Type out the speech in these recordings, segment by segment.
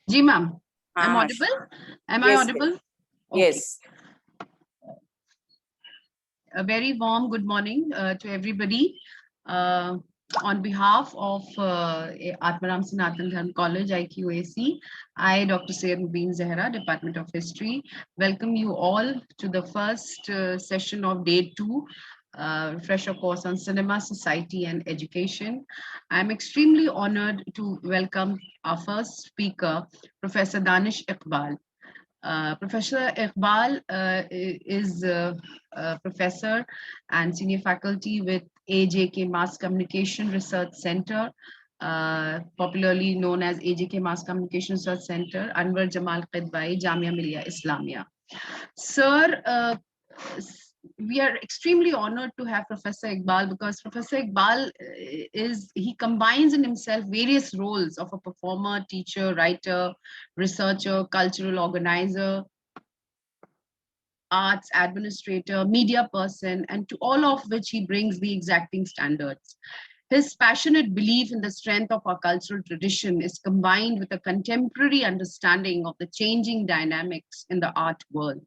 Ji ma'am, I'm हाँ, audible? Am I yes, audible? Okay. yes. A very warm good morning to everybody. On behalf of Atmaram Sanatan Dharm College, IQAC, I, Dr. Syed Mubin Zahra, Department of History, welcome you all to the first session of day 2, refresher course on cinema, society and education. I'm extremely honored to welcome our first speaker, Professor Danish Iqbal. Professor Iqbal is a professor and senior faculty with AJK Mass Communication Research Center, popularly known as AJK Mass Communication Research Center, Anwar Jamal Qidwai, Jamia Millia Islamia. Sir, we are extremely honored to have Professor Iqbal because Professor Iqbal he combines in himself various roles of a performer, teacher, writer, researcher, cultural organizer, arts administrator, media person, and to all of which he brings the exacting standards. His passionate belief in the strength of our cultural tradition is combined with a contemporary understanding of the changing dynamics in the art world.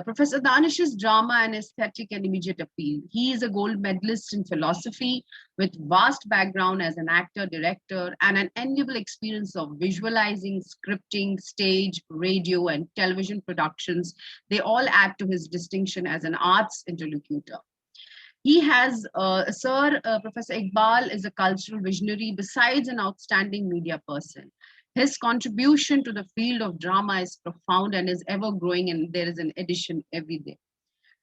Professor Danish's drama and aesthetic and immediate appeal. He is a gold medalist in philosophy with vast background as an actor, director, and an enviable experience of visualizing, scripting, stage, radio, and television productions. They all add to his distinction as an arts interlocutor. He has, Professor Iqbal is a cultural visionary besides an outstanding media person. His contribution to the field of drama is profound and is ever growing, and there is an edition every day.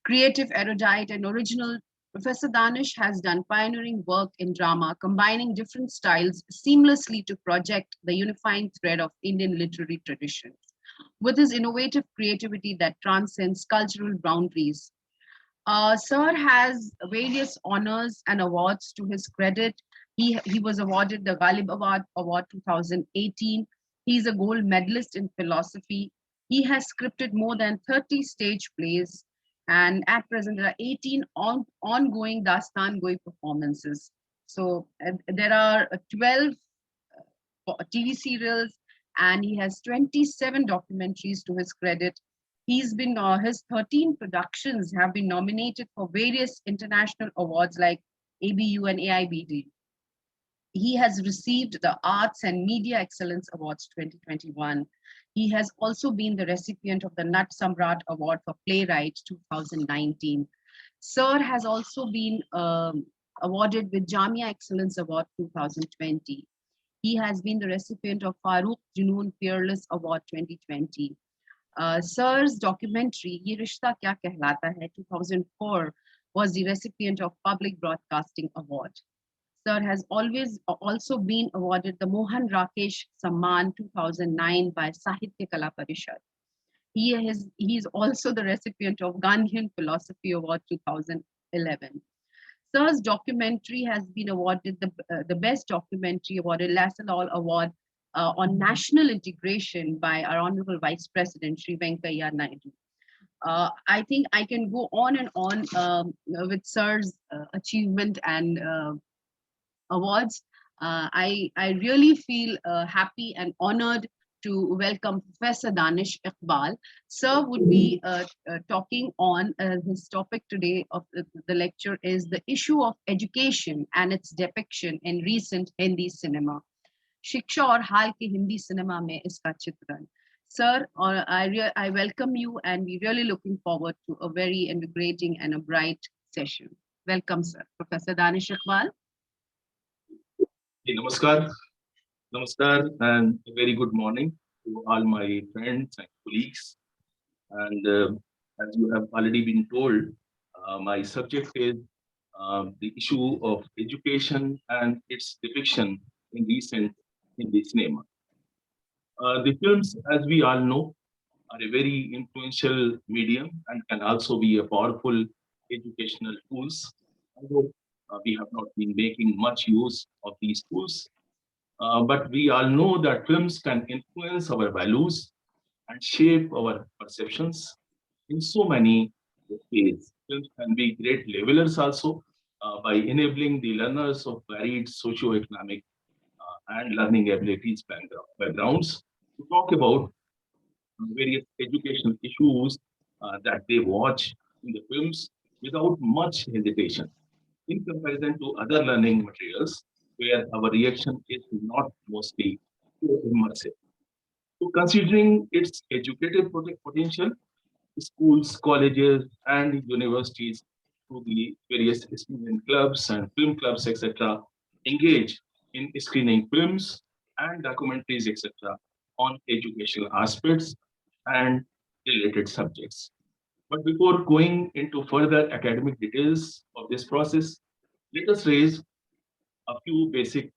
Creative, erudite, and original, Professor Danish has done pioneering work in drama, combining different styles seamlessly to project the unifying thread of Indian literary traditions. With his innovative creativity that transcends cultural boundaries, Sir has various honors and awards to his credit. He was awarded the Ghalib Award 2018. He's a gold medalist in philosophy. He has scripted more than 30 stage plays, and at present there are 18 ongoing Dastan Goi performances. So there are 12 TV serials, and he has 27 documentaries to his credit. His 13 productions have been nominated for various international awards like ABU and AIBD. He has received the Arts and Media Excellence Awards 2021. He has also been the recipient of the Nat Samrat Award for Playwright 2019. Sir has also been awarded with Jamia Excellence Award 2020. He has been the recipient of Farooq Junoon Fearless Award 2020. Sir's documentary Ye Rishta Kya Kehlata Hai 2004 was the recipient of Public Broadcasting Award. Sir has always also been awarded the Mohan Rakesh Samman 2009 by Sahitya Kala Parishad. He is also the recipient of Gandhian Philosophy Award 2011. Sir's documentary has been awarded the Best Documentary awarded Lassalol Award on National Integration by our Honorable Vice President Sri Venkaiah Naidu. I think I can go on and on with Sir's achievement and awards. I really feel happy and honored to welcome Professor Danish Iqbal. Sir would be talking on his topic today of the lecture is the issue of education and its depiction in recent Hindi cinema. शिक्षा और हाल के Hindi cinema में इसका चित्रण. Sir, I welcome you and we're really looking forward to a very invigorating and a bright session. Welcome, sir. Professor Danish Iqbal. Namaskar. Namaskar and a very good morning to all my friends and colleagues. And as you have already been told, my subject is the issue of education and its depiction in recent Hindi cinema. The films, as we all know, are a very influential medium and can also be a powerful educational tools. Although we have not been making much use of these tools, but we all know that films can influence our values and shape our perceptions in so many ways. Films can be great levelers also by enabling the learners of varied socio-economic and learning abilities backgrounds to talk about various educational issues that they watch in the films without much hesitation, in comparison to other learning materials where our reaction is not mostly so immersive. So, considering its educative potential, schools, colleges, and universities through the various student clubs and film clubs, etc., engage in screening films and documentaries, etc., on educational aspects and related subjects. But before going into further academic details of this process, let us raise a few basic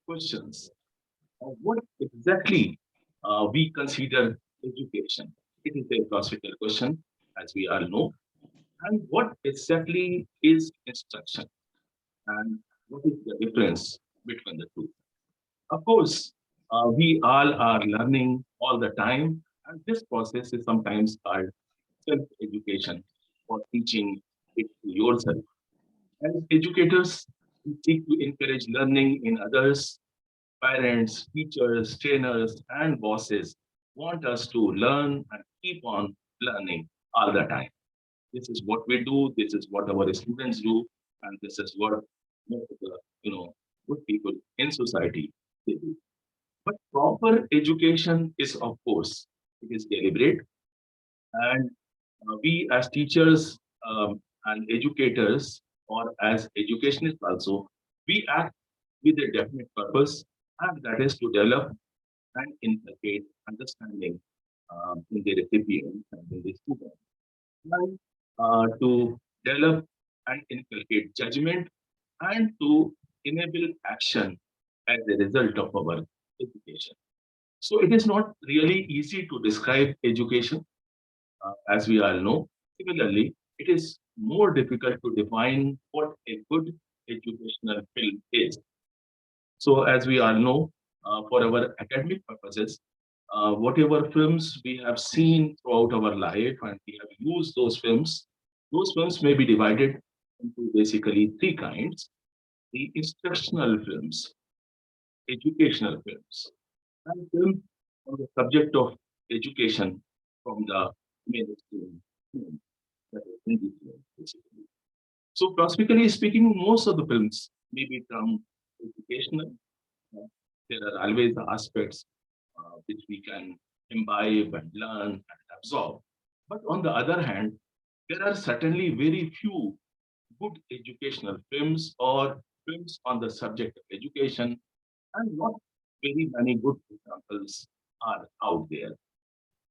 questions. What exactly we consider education? It is a philosophical question, as we all know. And what exactly is instruction? And what is the difference between the two? Of course, we all are learning all the time, and this process is sometimes called self-education or teaching it to yourself. As educators, we seek to encourage learning in others. Parents, teachers, trainers, and bosses want us to learn and keep on learning all the time. This is what we do, this is what our students do, and this is what most of the good people in society they do. But proper education is, of course, it is deliberate, and we as teachers and educators, or as educationists also, we act with a definite purpose, and that is to develop and inculcate understanding in the recipient and in the student, and to develop and inculcate judgment, and to enable action as a result of our education. So it is not really easy to describe education, as we all know. Similarly, it is more difficult to define what a good educational film is. So, as we all know, for our academic purposes, whatever films we have seen throughout our life and we have used those films may be divided into basically three kinds: the instructional films, educational films, and films on the subject of education from the mainstream film, that is Hindi film, basically. So, philosophically speaking, most of the films may be termed educational. uh, There are always aspects which we can imbibe and learn and absorb. But on the other hand, there are certainly very few good educational films or films on the subject of education, and not very many good examples are out there.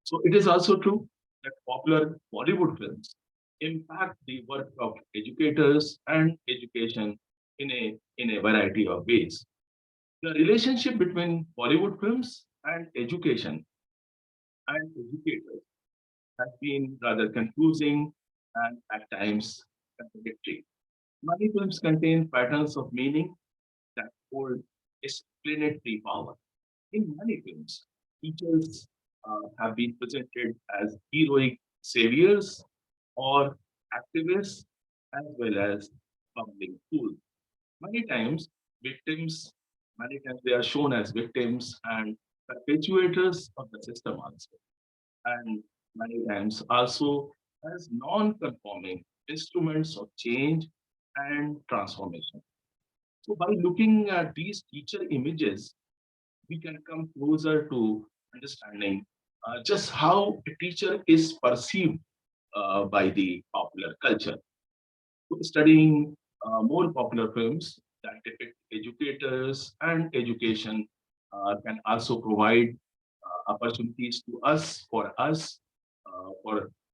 So it is also true that popular Bollywood films impact the work of educators and education in a variety of ways. The relationship between Bollywood films and education and educators has been rather confusing and at times contradictory. Many films contain patterns of meaning that hold explanatory power. In many films, teachers have been presented as heroic saviors or activists, as well as public fools. Many times, victims, many times they are shown as victims and perpetuators of the system also, and many times also as non-conforming instruments of change and transformation. So by looking at these teacher images, we can come closer to understanding just how a teacher is perceived by the popular culture. So studying more popular films that depict educators and education can also provide opportunities to us, for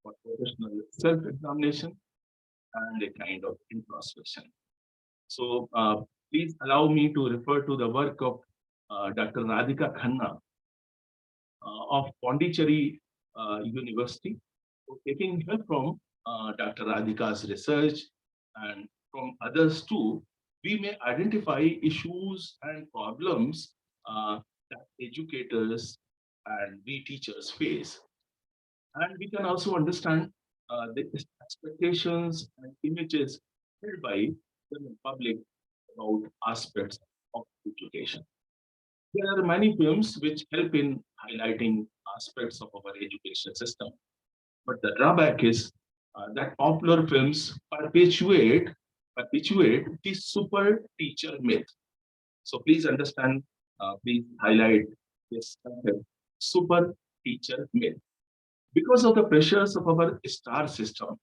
professional self-examination and a kind of introspection. So please allow me to refer to the work of Dr. Radhika Khanna of Pondicherry University. So taking help from Dr. Radhika's research and from others too, we may identify issues and problems that educators and we teachers face. And we can also understand the expectations and images held by the public about aspects of education. There are many films which help in highlighting aspects of our education system. But the drawback is that popular films perpetuate the super teacher myth. So please understand, please highlight this concept, super teacher myth. Because of the pressures of our star system,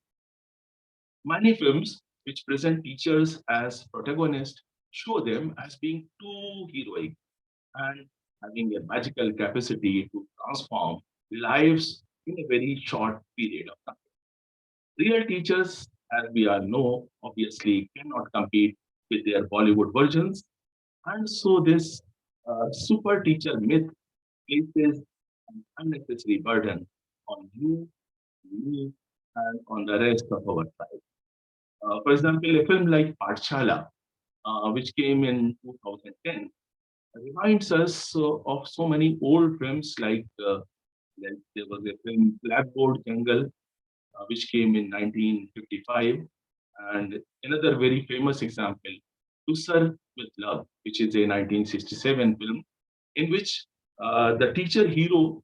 many films which present teachers as protagonists show them as being too heroic and having a magical capacity to transform lives in a very short period of time. Real teachers, as we all know, obviously cannot compete with their Bollywood versions. And so this super teacher myth places an unnecessary burden on you, me, and on the rest of our tribe. For example, a film like Pathshala, which came in 2010, reminds us of so many old films like there was a film Blackboard Jungle, which came in 1955, and another very famous example, Tusar with Love, which is a 1967 film in which the teacher hero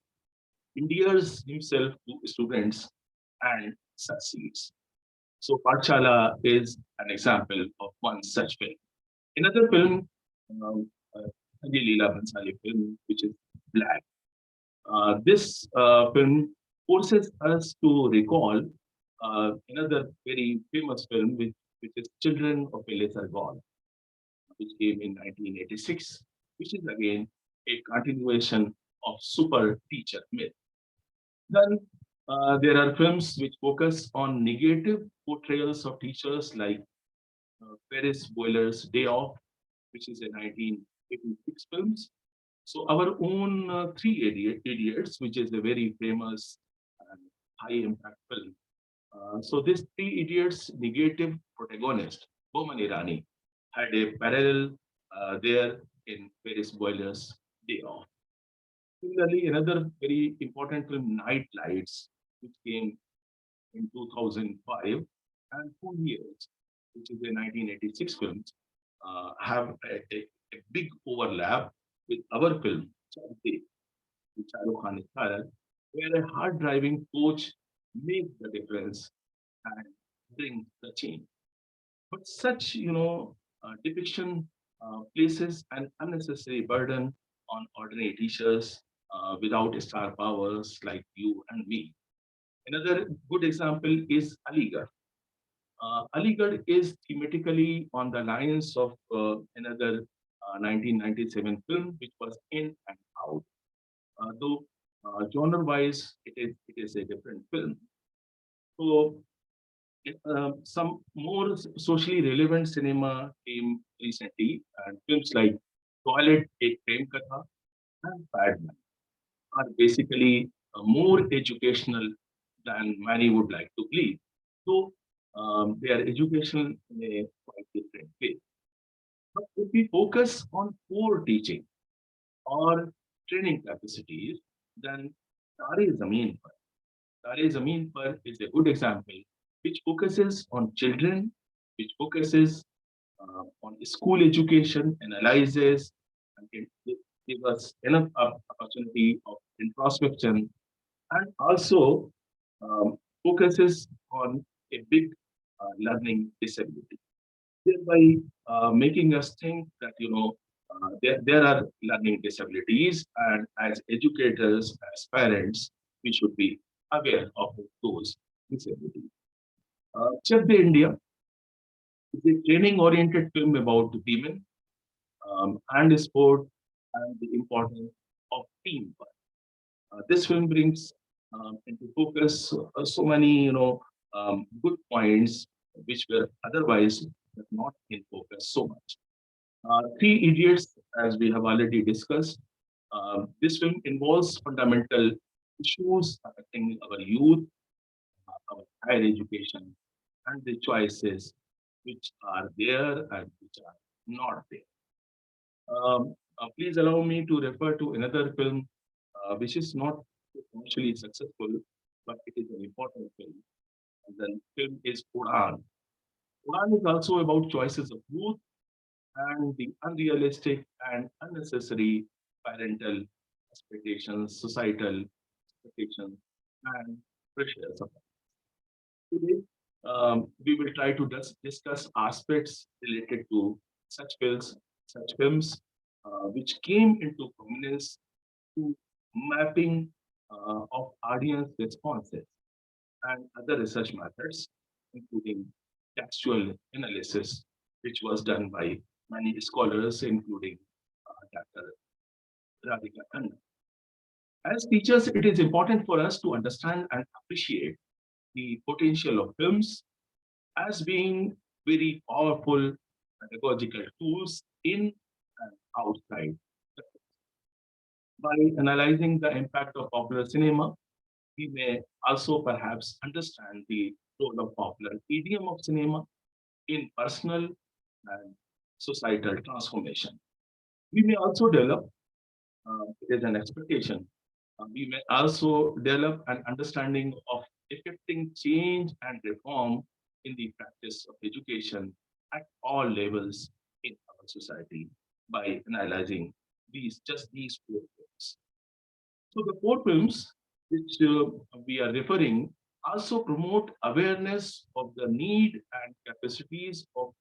endears himself to students and succeeds. So Pathshala is an example of one such film. Another film, Sanjay Leela Bhansali film, which is Black. This film forces us to recall another very famous film, which is Children of a Lesser God, which came in 1986, which is again a continuation of super teacher myth. Then there are films which focus on negative portrayals of teachers like Ferris Bueller's Day Off, which is a 1986 film. So our own Idiots, which is a very famous and high impact film. So this Three Idiots negative protagonist, Boman Irani, had a parallel there in Ferris Bueller's Day Off. Similarly, another very important film, Night Lights, which came in 2005, and Two Years, which is a 1986 film, have a big overlap with our film, Charte, with Shah Rukh Khan starrer, where a hard-driving coach makes the difference and brings the change. But such, depiction places an unnecessary burden on ordinary teachers without star powers like you and me. Another good example is Aligarh. Aligarh is thematically on the lines of another 1997 film, which was In and Out. Though genre-wise, it is a different film. So some more socially relevant cinema came recently, and films like Toilet Ek Prem Katha and Padman are basically more educational than many would like to believe. So they are educational in a quite different way. But if we focus on core teaching or training capacities, then Tare Zameen Par. Tare Zameen Par is a good example which focuses on children, which focuses on school education, analyzes, and it gives us enough opportunity of introspection, and also focuses on a big learning disability, thereby making us think that there are learning disabilities, and as educators, as parents, we should be aware of those disabilities. Chak De India is a training-oriented film about women and sport and the importance of teamwork. This film brings into focus so many, good points which were otherwise not in focus so much. Three Idiots, as we have already discussed, this film involves fundamental issues affecting our youth, our higher education, and the choices which are there and which are not there. Please allow me to refer to another film which is not commercially successful, but it is an important film. And the film is Udan. Udan is also about choices of youth and the unrealistic and unnecessary parental expectations, societal expectations, and pressures. Today, we will try to discuss aspects related to such films, which came into prominence to mapping of audience responses and other research methods, including textual analysis, which was done by many scholars, including Dr. Radhika Khanna. As teachers, it is important for us to understand and appreciate the potential of films as being very powerful pedagogical tools in and outside. By analyzing the impact of popular cinema, we may also perhaps understand the role of popular medium of cinema in personal and societal transformation. We may also develop, it is an expectation, we may also develop an understanding of effecting change and reform in the practice of education at all levels in our society by analyzing these 4 films. So the 4 films which we are referring also promote awareness of the need and capacities of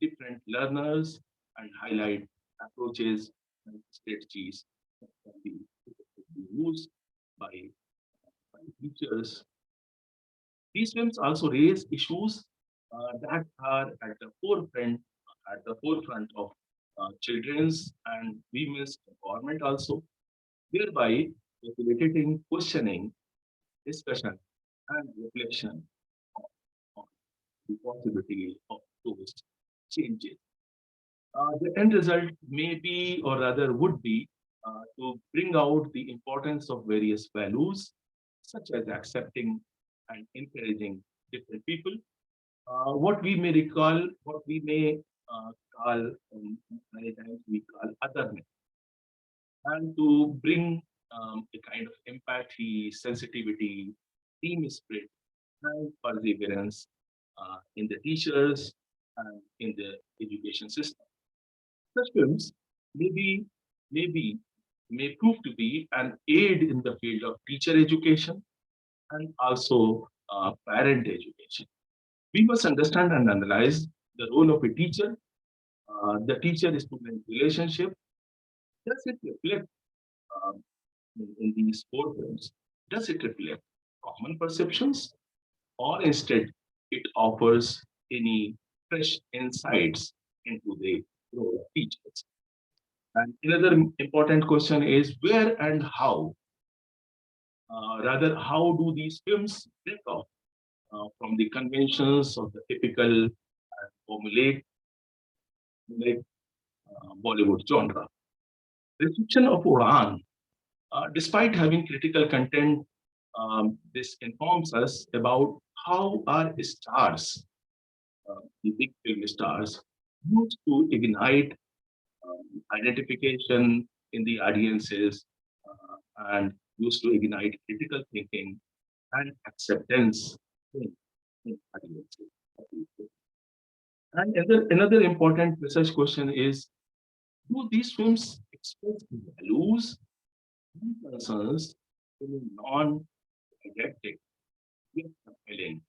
different learners and highlight approaches and strategies that can be used by teachers. These films also raise issues that are at the forefront of children's and women's empowerment also, thereby facilitating questioning, discussion, and reflection on the possibility of those changes. The end result may be, or rather would be, to bring out the importance of various values, such as accepting and encouraging different people. What we may call, many times we call otherness, and to bring a kind of empathy, sensitivity, team spirit, and perseverance in the teachers and in the education system. Such films may be, may be, may prove to be an aid in the field of teacher education and also parent education. We must understand and analyze the role of a teacher, the teacher-student relationship. Does it reflect in these 4 films? Does it reflect common perceptions, or instead it offers any fresh insights into the role of teachers? And another important question is where and how? Rather, how do these films break off from the conventions of the typical formulaic Bollywood genre? Reception of Udan, despite having critical content, this informs us about how our stars, the big film stars, used to ignite identification in the audiences and used to ignite critical thinking and acceptance in audiences. And another important research question is, do these films express values and concerns in a non-didactic, yet compelling,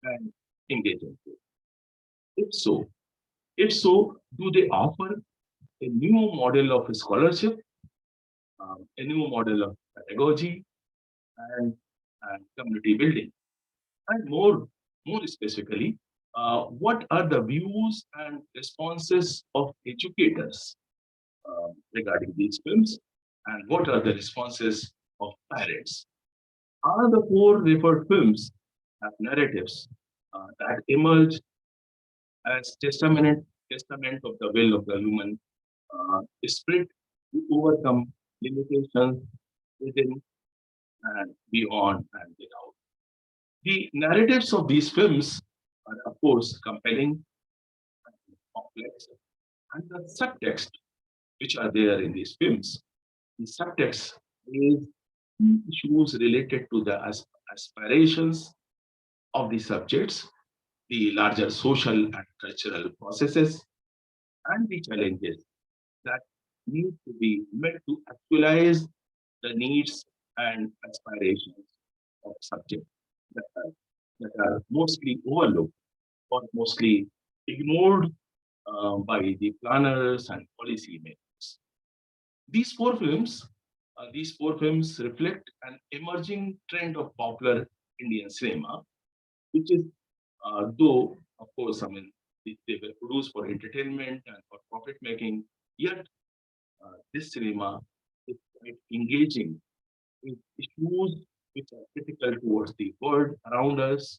and engaging way? If so, do they offer a new model of scholarship, a new model of pedagogy, and, community building? And more specifically, what are the views and responses of educators regarding these films, and what are the responses of parents? Are the 4 referred films have narratives that emerge as testament of the will of the human spirit to overcome limitations within and beyond and without? The narratives of these films are, of course, compelling and complex, and the subtext which are there in these films, the subtext is issues related to the aspirations of the subjects, the larger social and cultural processes, and the challenges that need to be meant to actualize the needs and aspirations of subjects that are mostly overlooked or mostly ignored by the planners and policymakers. These four films, these four films reflect an emerging trend of popular Indian cinema, which is, though of course, I mean, they were produced for entertainment and for profit making, yet this cinema is quite engaging with issues which are critical towards the world around us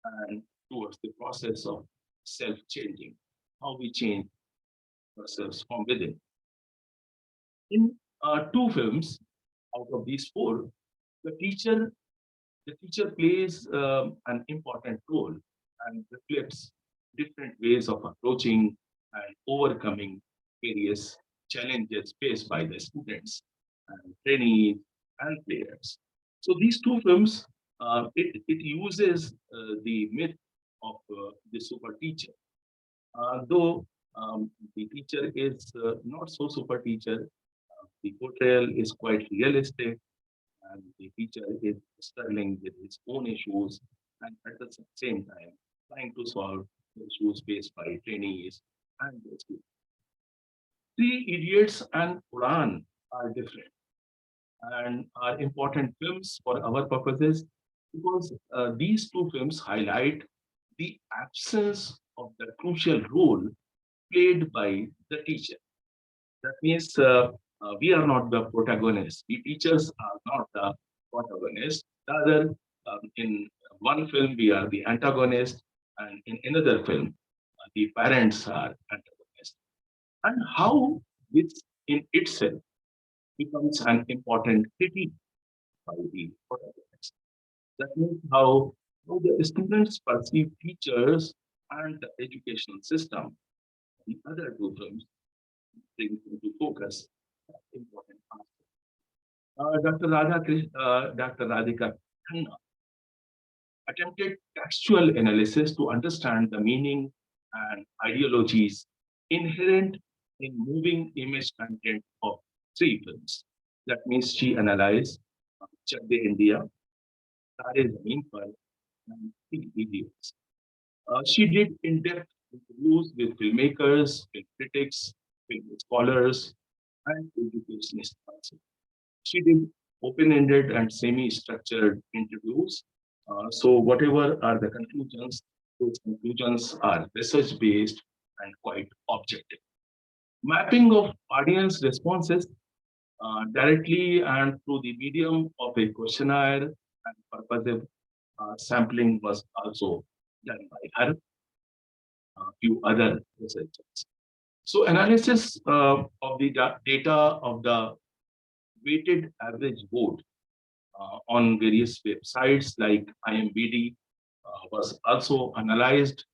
and towards the process of self-changing, how we change ourselves from within. In two films out of these four, the teacher the teacher plays an important role and reflects different ways of approaching and overcoming various challenges faced by the students and trainees and players. So these two films, it uses the myth of the super teacher. Though the teacher is not so super teacher, the portrayal is quite realistic and the teacher is struggling with his own issues and at the same time trying to solve the issues faced by trainees and the students. Three Idiots and Quran are different and are important films for our purposes because these two films highlight the absence of the crucial role played by the teacher. That means we are not the protagonists. We teachers are not the protagonists. Rather, in one film, we are the antagonist, and in another film, the parents are antagonists. And how this in itself becomes an important critique by the protagonist. That means how the students perceive teachers and the educational system. The other two films bring into focus that important aspect. Dr. Radhika Khanna attempted textual analysis to understand the meaning and ideologies inherent in moving image content of three films. That means she analyzed Chak De India, Tare Zameen Par, and Three Idiots. She did in-depth interviews with filmmakers, film critics, film scholars, and educationists also. She did open-ended and semi-structured interviews. So whatever are the conclusions, those conclusions are research-based and quite objective. Mapping of audience responses directly and through the medium of a questionnaire and purposive sampling was also done by her, a few other researchers. So analysis of the data of the weighted average vote on various websites like IMBD was also analyzed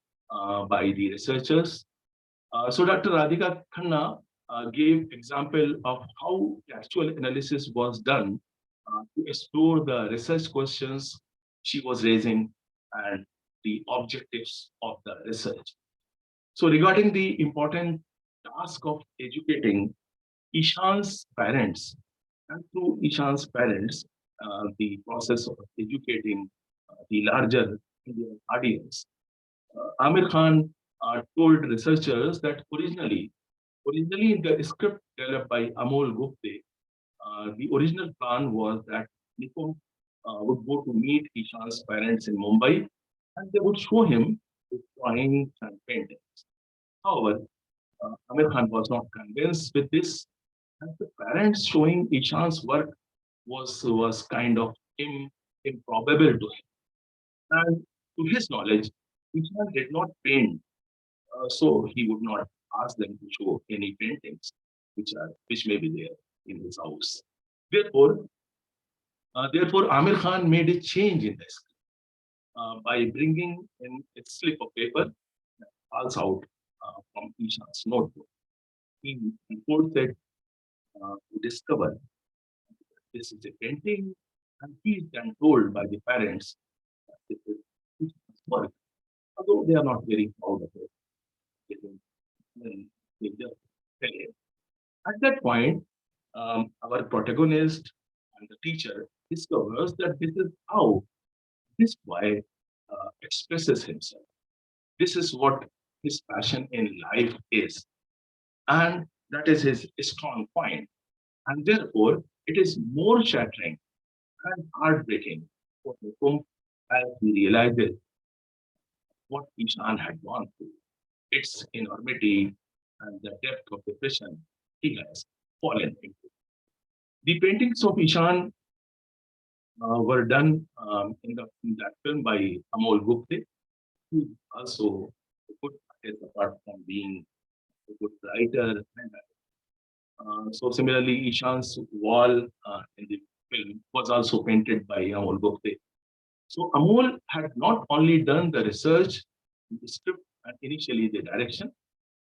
by the researchers. So Dr. Radhika Khanna gave example of how actual analysis was done to explore the research questions she was raising and the objectives of the research. So regarding the important task of educating Ishan's parents, and through Ishan's parents, the process of educating the larger Indian audience. Amir Khan told researchers that originally in the script developed by Amol Gupte, the original plan was that Nikum would go to meet Ishan's parents in Mumbai and they would show him his drawings and paintings. However, Amir Khan was not convinced with this, and the parents showing Ishan's work was kind of improbable to him. And to his knowledge, Ishan did not paint, so he would not ask them to show any paintings which may be there in his house. Therefore, therefore, Amir Khan made a change in this by bringing in a slip of paper that falls out from Ishan's notebook. He reports it to discover this is a painting, and he is then told by the parents that this is Ishan's work, although they are not very proud of it. They don't- they just tell him. At that point, our protagonist and the teacher discovers that this is how this boy expresses himself. This is what his passion in life is. And that is his strong point. And therefore, it is more shattering and heartbreaking for Nikum as he realizes what Ishan had gone through, its enormity and the depth of depression he has fallen into. The paintings of Ishan were done in that film by Amol Gupte, who also a good artist apart from being a good writer. And so similarly, Ishan's wall in the film was also painted by Amol Gupte. So Amol had not only done the research, the script, and initially the direction,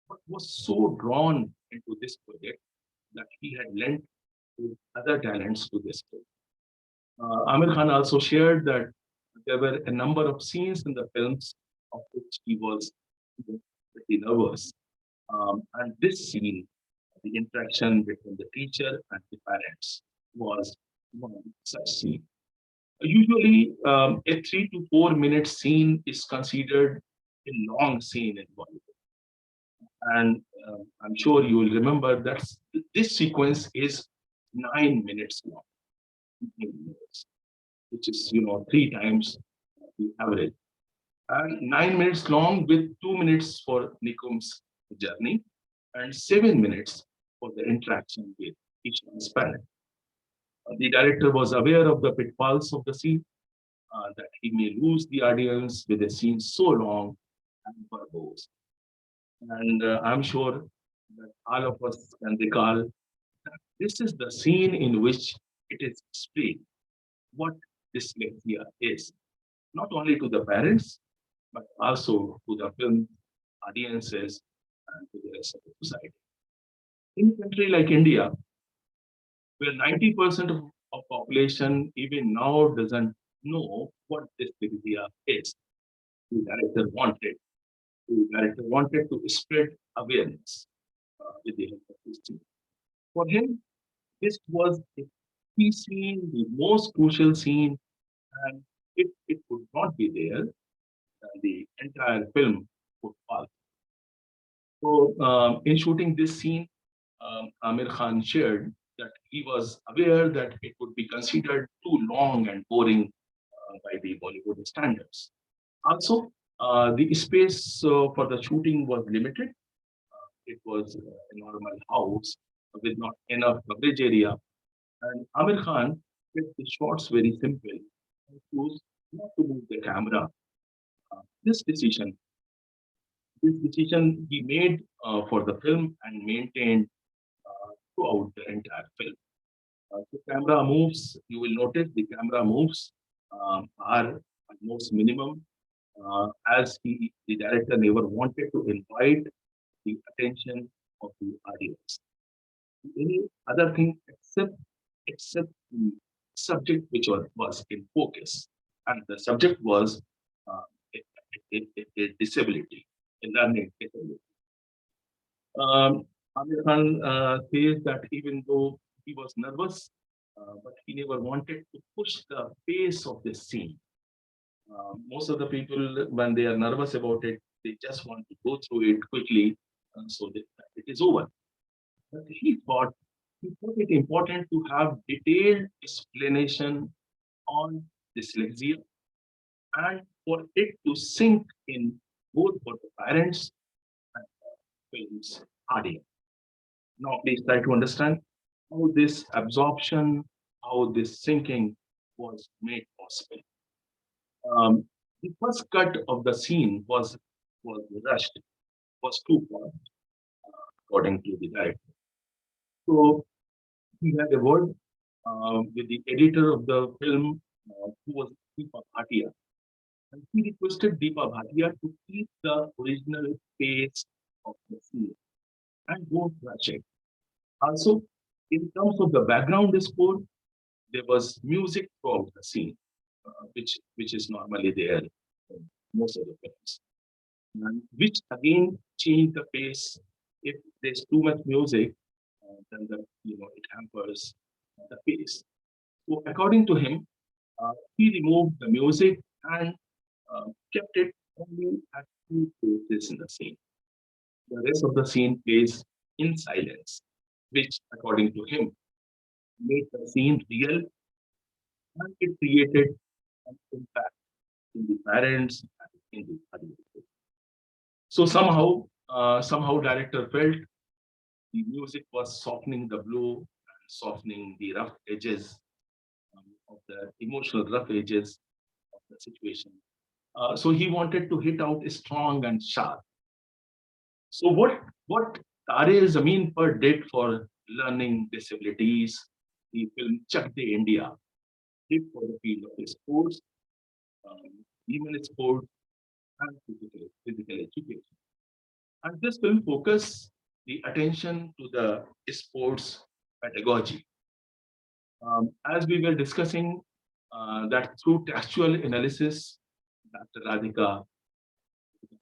but was so drawn into this project that he had lent his other talents to this film. Amir Khan also shared that there were a number of scenes in the films of which he was pretty nervous. And this scene, the interaction between the teacher and the parents, was one such scene. Usually, a 3 to 4 minute scene is considered a long scene in Bollywood. And I'm sure you will remember that this sequence is 9 minutes long, 9 minutes, which is, three times the average. And 9 minutes long with 2 minutes for Nikum's journey and 7 minutes for the interaction with each one's parent. The director was aware of the pitfalls of the scene, that he may lose the audience with a scene so long and verbose. And I'm sure that all of us can recall that this is the scene in which it is explained what dyslexia is, not only to the parents, but also to the film audiences and to the rest of the society. In a country like India, where 90% of population even now doesn't know what dyslexia is, the director wanted to spread awareness with the help of this team. For him, this was a key scene, the most crucial scene, and if it would not be there, the entire film would fall. So, in shooting this scene, Amir Khan shared that he was aware that it would be considered too long and boring by the Bollywood standards. Also, the space for the shooting was limited. It was a normal house with not enough coverage area. And Amir Khan kept the shots very simple and chose not to move the camera. Uh, this decision, this decision he made for the film and maintained throughout the entire film. The camera moves, you will notice the camera moves are almost minimum, as the director never wanted to invite the attention of the audience. Any other thing except the subject which was in focus, and the subject was uh, a disability, a learning disability. Amir Khan says that even though he was nervous, but he never wanted to push the pace of the scene. Most of the people, when they are nervous about it, they just want to go through it quickly so that it is over. But he thought it important to have detailed explanation on dyslexia and for it to sink in both for the parents and the film's audience. Now, please try to understand how this absorption, how this sinking was made possible. The first cut of the scene was rushed, was too fast, according to the director. So he had a word with the editor of the film, who was Deepa Bhatia, and he requested Deepa Bhatia to keep the original pace of the scene and don't rush it. Also, in terms of the background score, there was music throughout the scene, which is normally there in most of the films, and which again changed the pace. If there's too much music, then it hampers the pace. So according to him, he removed the music and kept it only at two places in the scene. The rest of the scene plays in silence, which, according to him, made the scene real and it created an impact in the parents and in the audience. So somehow, director felt the music was softening the blow and softening the rough edges of the emotional rough edges of the situation. So he wanted to hit out strong and sharp. So what Tare Zameen Par did for learning disabilities, the film Chak De India did for the field of sports, even sport and physical education. And this film focus the attention to the sports pedagogy. As we were discussing, that through textual analysis, Dr. Radhika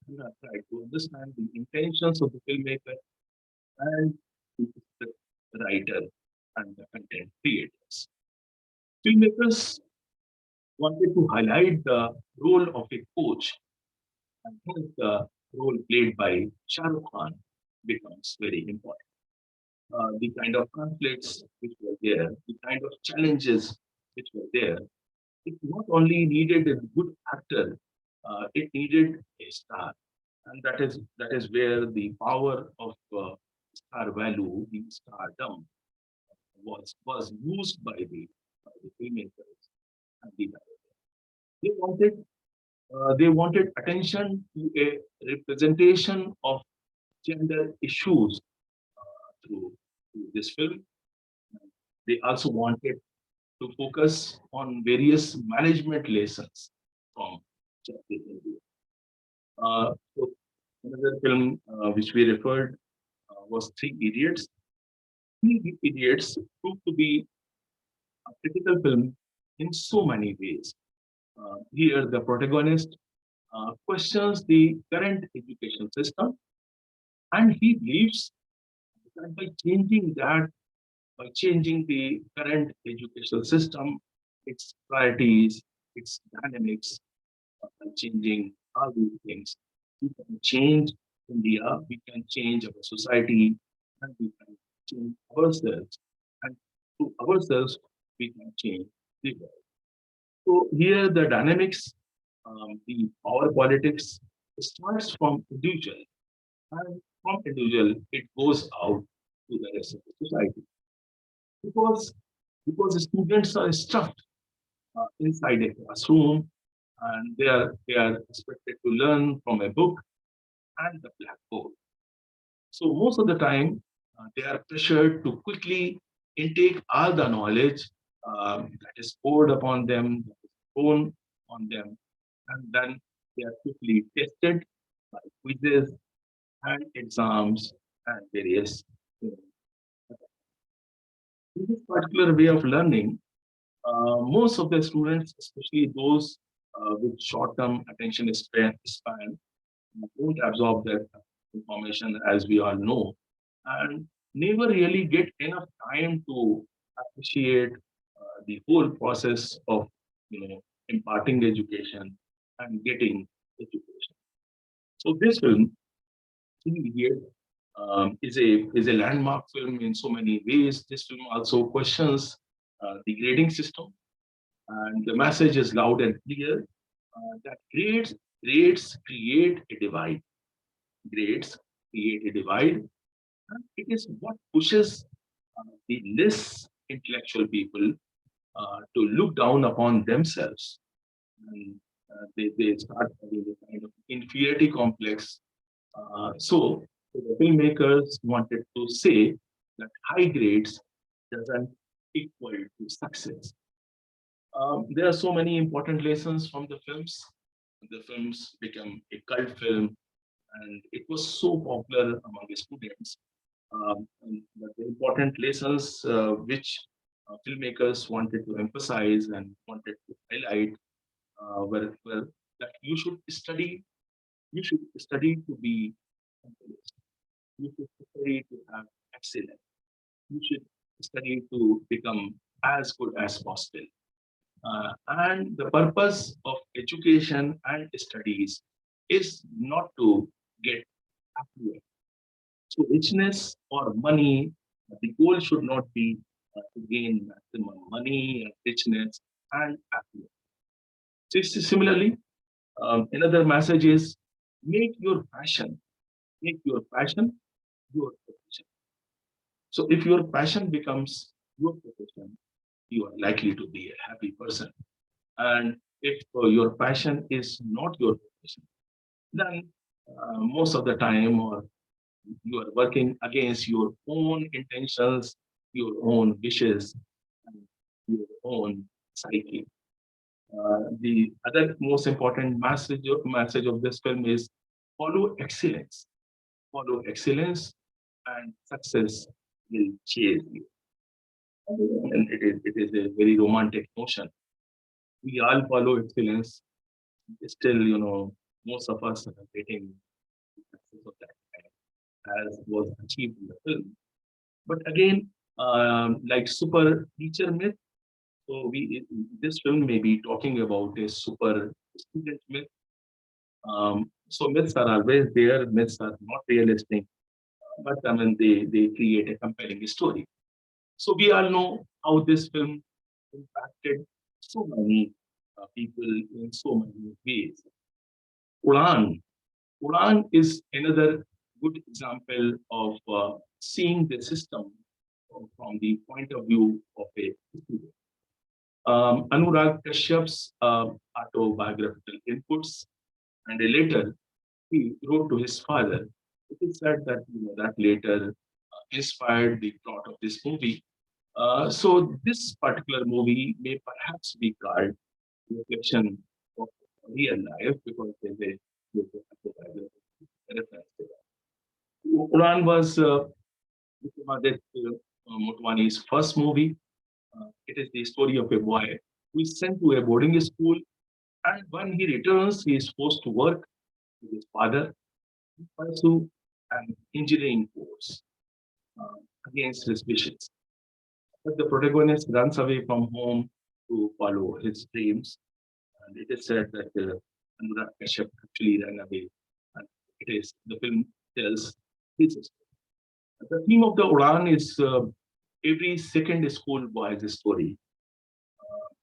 tried to understand the intentions of the filmmaker and the writer and the content creators. Filmmakers wanted to highlight the role of a coach, and hence the role played by Shah Rukh Khan becomes very important. The kind of conflicts which were there, the kind of challenges which were there, it not only needed a good actor, it needed a star, and that is where the power of star value, the stardom, was used by the filmmakers and the director. They wanted attention to a representation of gender issues through this film. They also wanted to focus on various management lessons from Chakri India. So another film which we referred was Three Idiots. Three Idiots proved to be a critical film in so many ways. Here, the protagonist questions the current education system, and he believes that by changing the current educational system, its priorities, its dynamics, by changing all these things, we can change India, we can change our society, and we can change ourselves. And through ourselves, we can change the world. So here the dynamics, the power politics starts from individual, and from individual it goes out to the rest of the society. Because because the students are stuffed inside a classroom, and they are expected to learn from a book and the blackboard. So most of the time, they are pressured to quickly intake all the knowledge that is poured upon them, that is thrown on them, and then they are quickly tested by quizzes and exams and various. You know. In this particular way of learning, most of the students, especially those with short-term attention span, don't absorb that information, as we all know, and never really get enough time to appreciate the whole process of imparting education and getting education. So this film, Three Idiots, is a landmark film in so many ways. This film also questions the grading system, and the message is loud and clear that grades create a divide. Grades create a divide, and it is what pushes the less intellectual people to look down upon themselves. And they start having a kind of inferiority complex. So the filmmakers wanted to say that high grades doesn't equal to success. There are so many important lessons from the films. The films became a cult film, and it was so popular among the students. But the important lessons which filmmakers wanted to emphasize and wanted to highlight were that you should study to be accomplished. You should study to have excellence. you should study to become as good as possible. And the purpose of education and studies is not to get affluent. So richness or money, the goal should not be to gain maximum money, richness, and affluence. Similarly, another message is make your make your passion your profession. So if your passion becomes your profession, you are likely to be a happy person. And if your passion is not your profession, then most of the time, or you are working against your own intentions, your own wishes, and your own psyche. The other most important message of this film is follow excellence. Follow excellence, and success will chase you. And it is a very romantic notion. We all follow excellence. Still, most of us are getting success of that kind as was achieved in the film. But again, like super teacher myth, so this film may be talking about a super student myth. So myths are always there. Myths are not realistic, but I mean they create a compelling story. So we all know how this film impacted so many people in so many ways. Udan. Udan is another good example of seeing the system from the point of view of a student. Anurag Kashyap's autobiographical inputs, and later he wrote to his father. It is said that that later inspired the plot of this movie. So this particular movie may perhaps be called reflection of real life because there's a reference to that. Udan was Vikramaditya Motwani's first movie. It is the story of a boy who is sent to a boarding school, and when he returns, he is forced to work with his father to pursue an engineering course uh, against his wishes. But the protagonist runs away from home to follow his dreams, and it is said that Anurag Kashyap actually ran away. And it is the film tells his story. The theme of the Udan is every second schoolboy's story,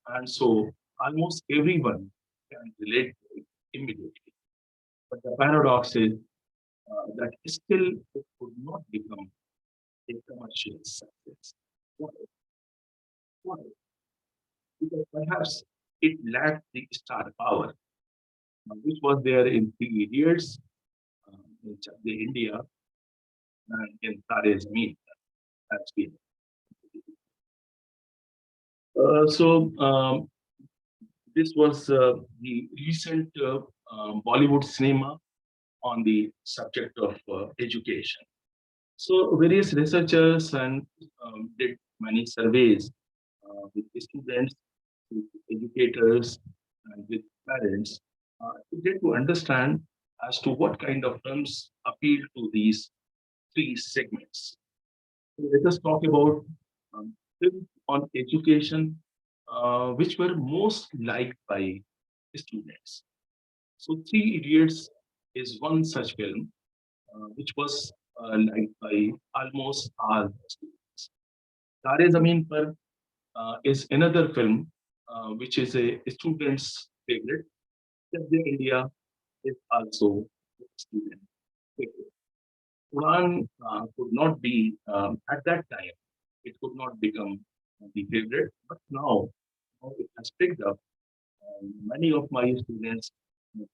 and so almost everyone can relate to it immediately. But the paradox is that still it could not become a commercial success. Why? Why? Because perhaps it lacked the star power, which was there in Three Idiots, in Chak De India, and in Tare Zameen has been. So this was the recent Bollywood cinema on the subject of education. So various researchers and did many surveys with students, with educators, and with parents to get to understand as to what kind of films appeal to these three segments. So let us talk about films on education, which were most liked by students. So Three Idiots is one such film which was liked by almost all the students. Tare Zameen Par is another film which is a student's favorite. Chak De India is also a student favorite. Quran could not be at that time. It could not become the favorite, but now it has picked up. Many of my students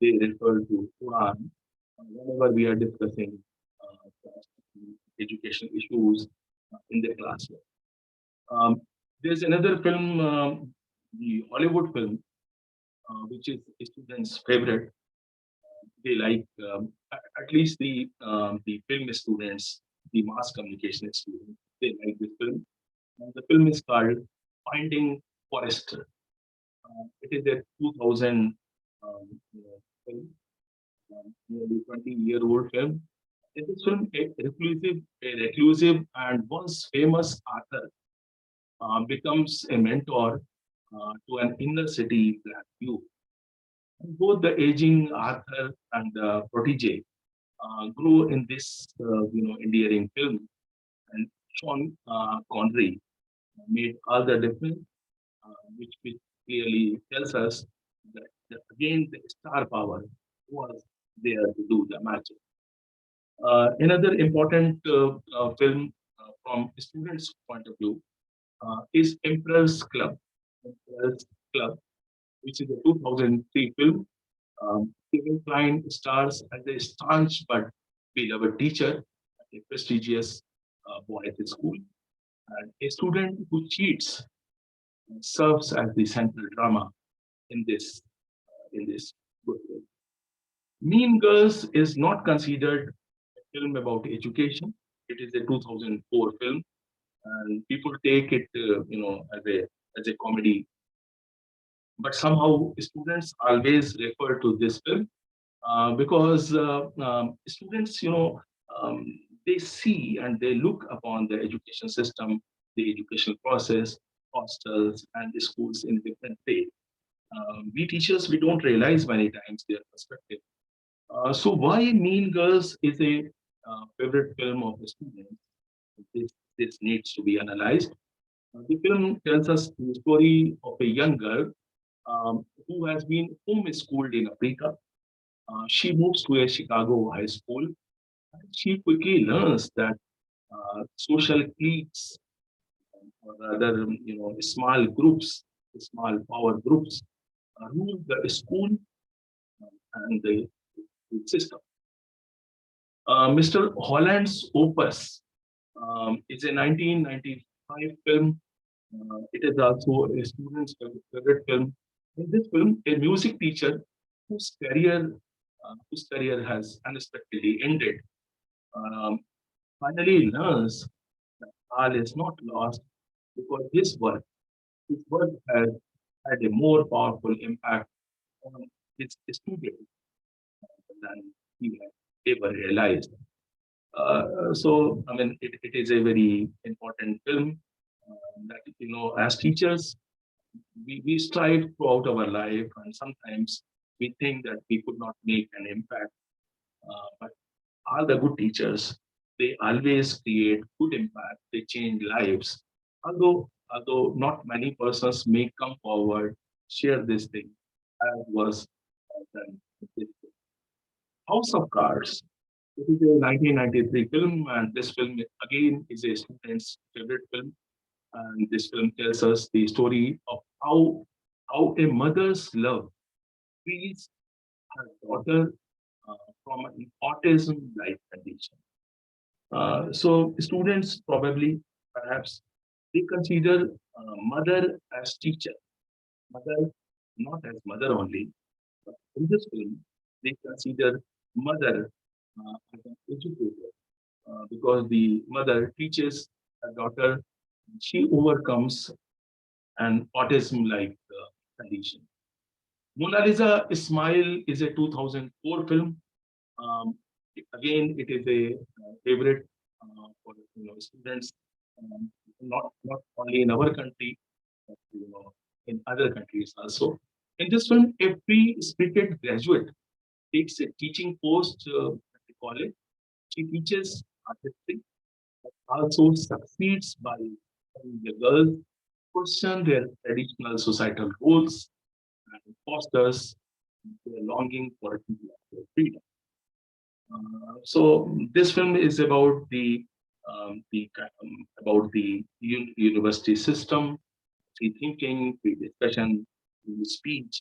they refer to Quran whenever we are discussing education issues in the classroom. Um, there's another film, the Hollywood film, which is students' favorite. They like at least the film students, the mass communication students. They like this film. And the film is called Finding Forrester. It is a 2000 film, nearly 20-year-old film. In this film, a reclusive and once famous author becomes a mentor to an inner city black youth. Both the aging Arthur and the protege grew in this, endearing film, and Sean Connery made all the difference, which clearly tells us that again the star power was there to do the magic. Another important film from a student's point of view is Emperor's Club. Emperor's Club, which is a 2003 film. Kevin Kline stars as a staunch but beloved teacher at a prestigious boys' school, and a student who cheats serves as the central drama in this good film. Mean Girls is not considered a film about education. It is a 2004 film, and people take it, as a comedy. But somehow students always refer to this film because students, they see and they look upon the education system, the educational process, hostels, and the schools in different way. We teachers, we don't realize many times their perspective. So why Mean Girls is a favorite film of the students? This needs to be analyzed. The film tells us the story of a young girl who has been homeschooled in Africa. She moves to a Chicago high school. She quickly learns that social cliques, or rather, small groups, small power groups, rule the school and the system. Mr. Holland's Opus is a 1995 film. It is also a student's favorite film. In this film, a music teacher whose career has unexpectedly ended, um, finally learns that all is not lost because his work has had a more powerful impact on his student than he had ever realized. So, I mean, it is a very important film that, as teachers, we strive throughout our life, and sometimes we think that we could not make an impact. But all the good teachers, they always create good impact. They change lives. Although not many persons may come forward, share this thing, as was done with this film. House of Cards. It is a 1993 film, and this film again is a student's favorite film. And this film tells us the story of how a mother's love frees her daughter from an autism-like condition. So students probably, perhaps, they consider mother as teacher, mother not as mother only, but in this film, they consider mother as an educator because the mother teaches her daughter, she overcomes an autism-like condition. Mona Lisa Smile is a 2004 film. Um, Again, it is a favorite for students, not only in our country, but in other countries also. In this film, every spirited graduate takes a teaching post at the college. She teaches artistry, but also succeeds by helping the girls question their traditional societal roles and fosters their longing for intellectual freedom. So this film is about the university system, free thinking, free discussion, free speech,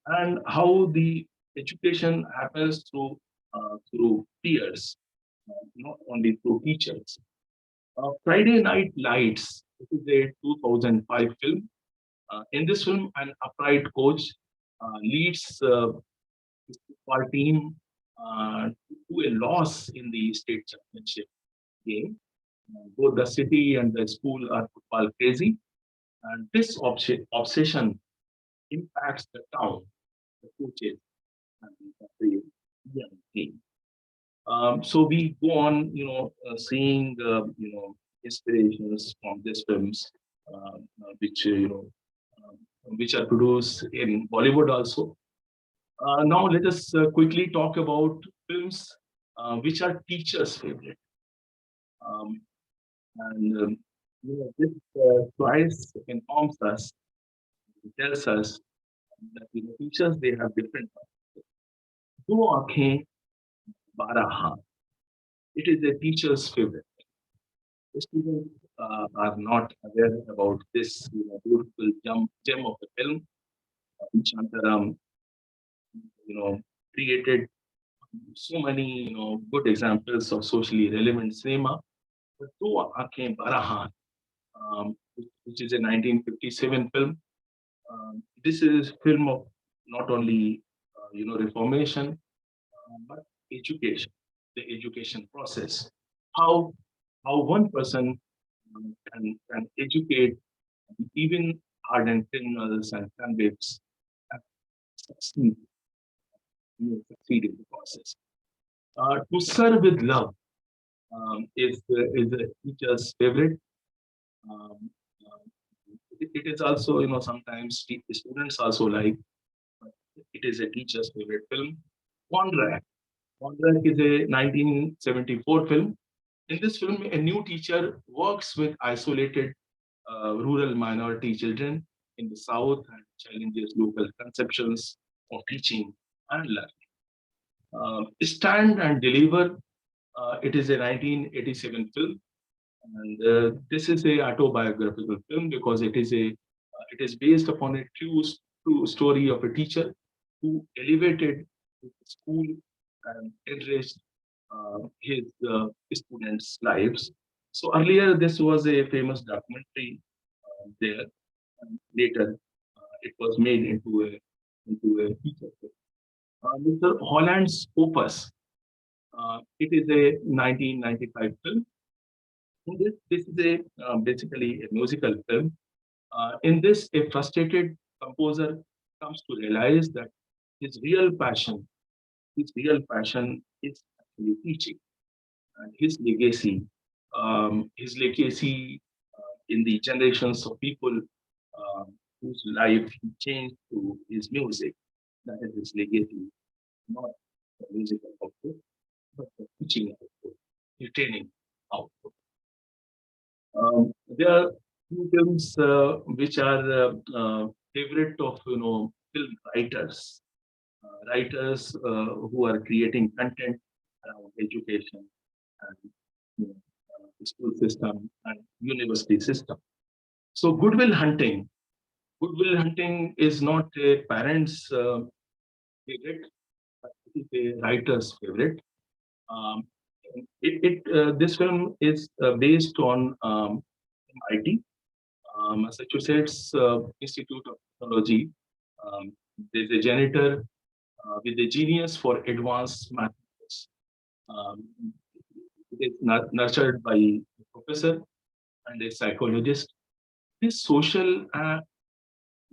and how the education happens through peers, not only through teachers. Friday Night Lights. This is a 2005 film. In this film, an upright coach leads his football team to a loss in the state championship game. Both the city and the school are football crazy, and this obsession impacts the town, the coaches, and the young team. So we go on, seeing, inspirations from these films, which, which are produced in Bollywood also. Now let us quickly talk about films which are teachers' favorite. Um, and this choice informs us, tells us that teachers they have different. दो आंखें बारह हाथ. It is a teacher's favorite. The students are not aware about this beautiful gem of a film. Shantaram, created so many good examples of socially relevant cinema. But दो आंखें बारह हाथ, which is a 1957 film. This is film of not only reformation but education, the education process. How one person can educate even hardened criminals and convicts and succeed, succeed in the process. To serve with love is a teacher's favorite. Um, it is also, sometimes students also like, but it is a teacher's favorite film. Conrad. Conrad is a 1974 film. In this film, a new teacher works with isolated rural minority children in the South and challenges local conceptions of teaching and learning. Stand and Deliver, it is a 1987 film, and this is a autobiographical film because it is based upon a true story of a teacher who elevated the school and enriched his students' lives. So earlier, this was a famous documentary there, and later it was made into a feature film. Mr. Holland's Opus, it is a 1995 film. This is basically a musical film. In this, a frustrated composer comes to realize that his real passion, is actually teaching, and his legacy in the generations of people whose life he changed through his music. That is his legacy, not the musical output, but the teaching output, retaining output. There are two films which are favorite of film writers, who are creating content around education and the school system and university system. So Goodwill Hunting. Goodwill Hunting is not a parent's favorite, but it is a writer's favorite. Um, this film is based on MIT, Massachusetts Institute of Technology. There's a janitor with a genius for advanced mathematics. Um, it is nurtured by a professor and a psychologist. This social, the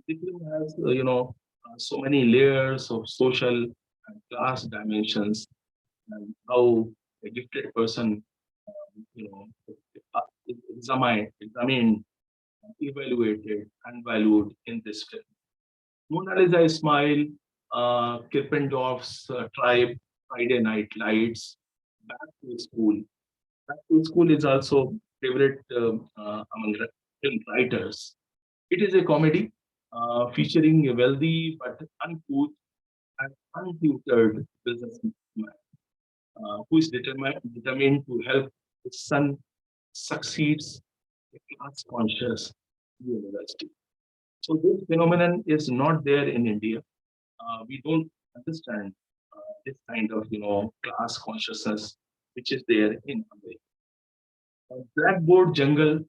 film has, so many layers of social and class dimensions, and how a gifted person, is examined, evaluated, and valued in this film. Mona Lisa Smile, Kirpendorf's Tribe, Friday Night Lights, Back to School. Back to School is also favorite among film writers. It is a comedy featuring a wealthy but uncouth and untutored businessman who is determined to help his son succeeds a class-conscious university. So this phenomenon is not there in India. We don't understand this kind of class consciousness which is there in America. Blackboard Jungle.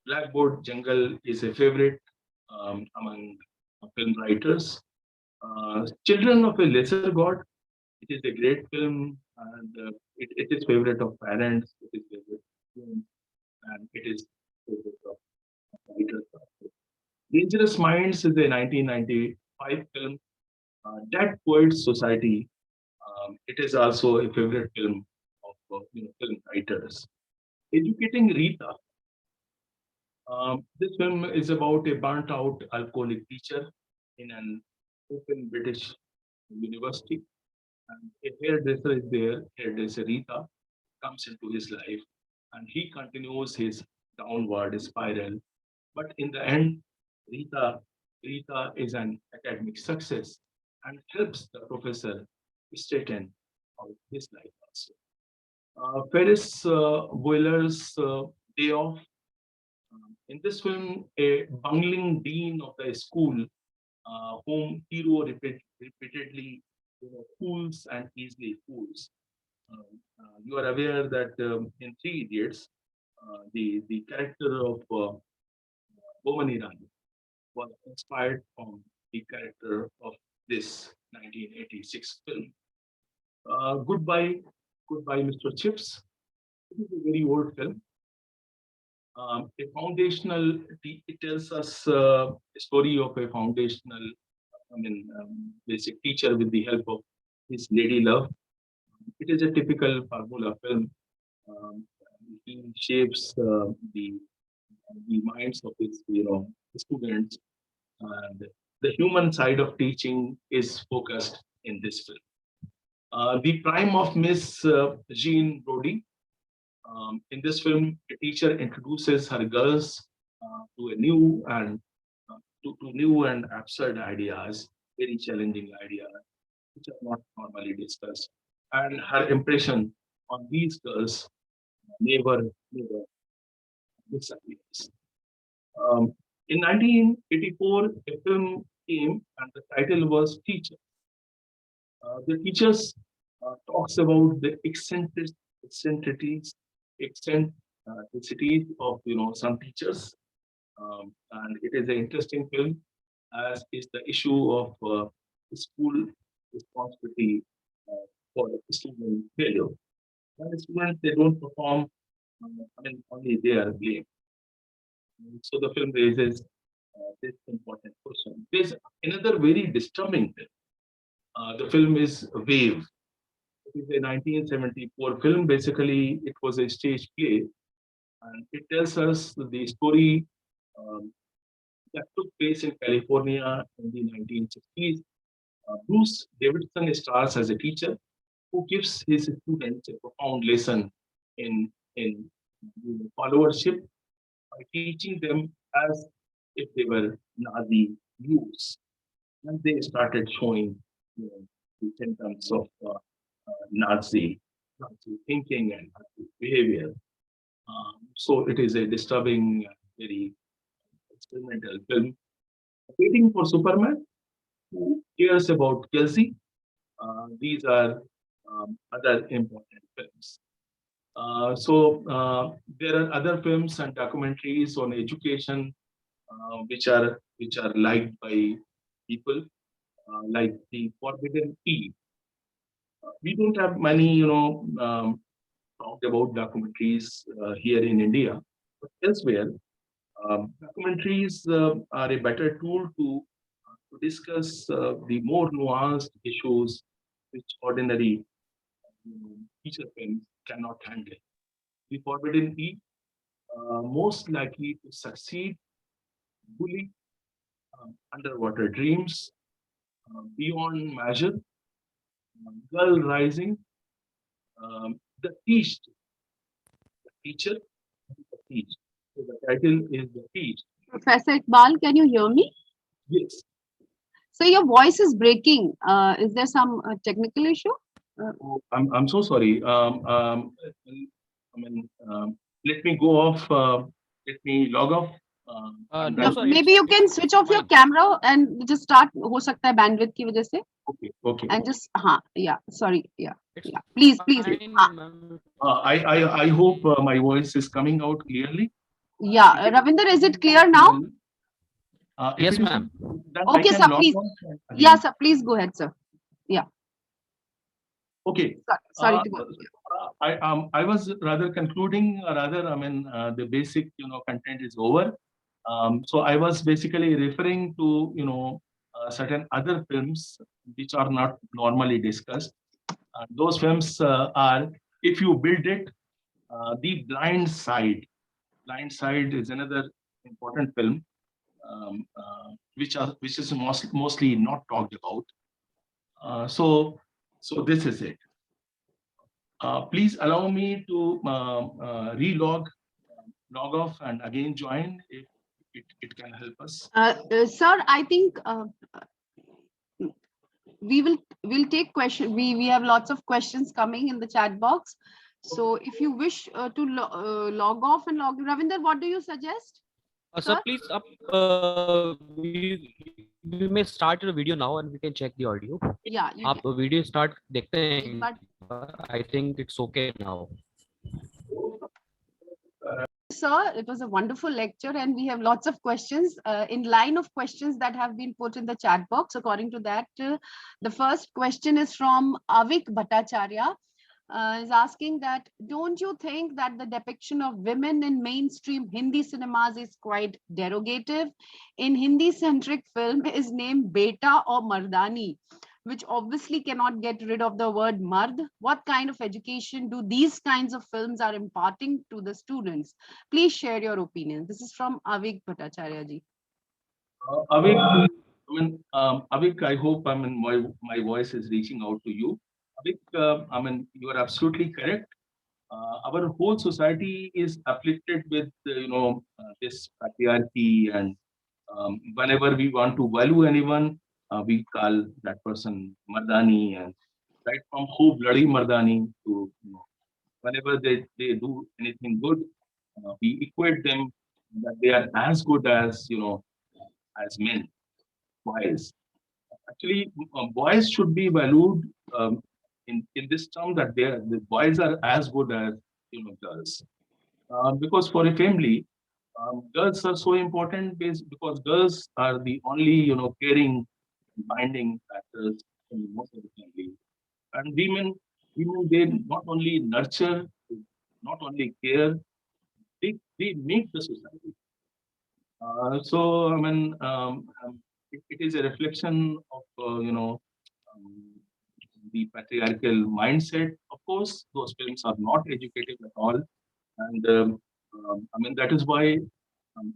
Blackboard Jungle is a favorite among film writers. Children of a Lesser God. It is a great film, and it is favorite of parents. It is favorite of students, and it is favorite of writers. Dangerous Minds is a 1995 film. Dead Poets Society. It is also a favorite film film writers. Educating Rita. This film is about a burnt-out alcoholic teacher in an open British university, and a hairdresser is there. Hairdresser Rita comes into his life, and he continues his downward spiral. But in the end, Rita, Rita is an academic success and helps the professor straighten out his life also. Ferris Bueller's Day Off. In this film, a bungling dean of the school, whom hero repeatedly fools and easily fools. You are aware that in Three Idiots, the character of Boman Irani was inspired from the character of this 1986 film. Goodbye, Goodbye, Mr. Chips. It is a very old film. A foundational, it tells us a story of a foundational, basic teacher with the help of his lady love. It is a typical formula film. Um, he shapes the minds of his, students, and the human side of teaching is focused in this film. The prime of Miss Jean Brody. In this film, a teacher introduces her girls to a new and to new and absurd ideas, very challenging ideas, which are not normally discussed. And her impression on these girls never disappears. In 1984, a film came and the title was Teacher. The teachers talks about the eccentricities, eccentricities of some teachers, and it is an interesting film, as is the issue of school responsibility for student failure. When students they don't perform, only they are blamed. So the film raises this important question. There's another very disturbing film. The film is Wave. It is a 1974 film. Basically, it was a stage play, and it tells us the story that took place in California in the 1960s. Bruce Davidson stars as a teacher who gives his students a profound lesson in followership by teaching them as if they were Nazi youths. And they started showing the symptoms of Nazi thinking and Nazi behavior. So it is a disturbing, very experimental film. Waiting for Superman, who cares about Kelsey? These are other important films. There are other films and documentaries on education which are liked by people, like the Forbidden Eve. We don't have many, talked about documentaries here in India, but elsewhere, documentaries are a better tool to discuss the more nuanced issues which ordinary feature films cannot handle. The Forbidden Eve, most likely to succeed, Bully, Underwater Dreams, Beyond Measure, Girl Rising, The Teached, The Teacher, The Teached. So the title is The Teached. Professor Iqbal, can you hear me? Yes. So your voice is breaking. Is there some technical issue? I'm so sorry. Let me go off. Let me log off. No, maybe you can switch off your camera and just start. हो सकता है bandwidth की वजह से. Okay. And just sorry, please. I hope my voice is coming out clearly. Yeah, Ravinder, is it clear now? Yes, ma'am. Okay, sir, please. Yeah, sir, please go ahead, sir. Yeah. Okay. Sorry to go. I was rather concluding, the basic content is over. So I was basically referring to certain other films which are not normally discussed. Those films are if you build it. The Blind Side. Blind Side is another important film, which is mostly not talked about. So this is it. Please allow me to log off and again join if it can help us. Sir, I think we'll take question. We have lots of questions coming in the chat box. So if you wish to log off and log in, Ravinder, what do you suggest? Sir, Sir? please, we may start the video now and we can check the audio. Yeah, you आप video start देखते हैं. But I think it's okay now. sir, it was a wonderful lecture and we have lots of questions in line of questions that have been put in the chat box. According to that, the first question is from Avik Bhattacharya. Is asking that, don't you think that the depiction of women in mainstream Hindi cinemas is quite derogative? In Hindi-centric film is named Beta or Mardani, which obviously cannot get rid of the word mard. What kind of education do these kinds of films are imparting to the students? Please share your opinion. This is from Avik Bhattacharya ji. Avik, I hope my voice is reaching out to you. Avik, you are absolutely correct. Our whole society is afflicted with, this patriarchy, and whenever we want to value anyone, we call that person Mardani, and right from who bloody Mardani to, whenever they do anything good, we equate them that they are as good as, as men, boys. Actually, boys should be valued in this term that the boys are as good as girls. Because for a family, girls are so important because girls are the only caring, binding factors in most of the family. And women they not only nurture, not only care, they make the society. It is a reflection of the patriarchal mindset. Of course, those films are not educative at all, and that is why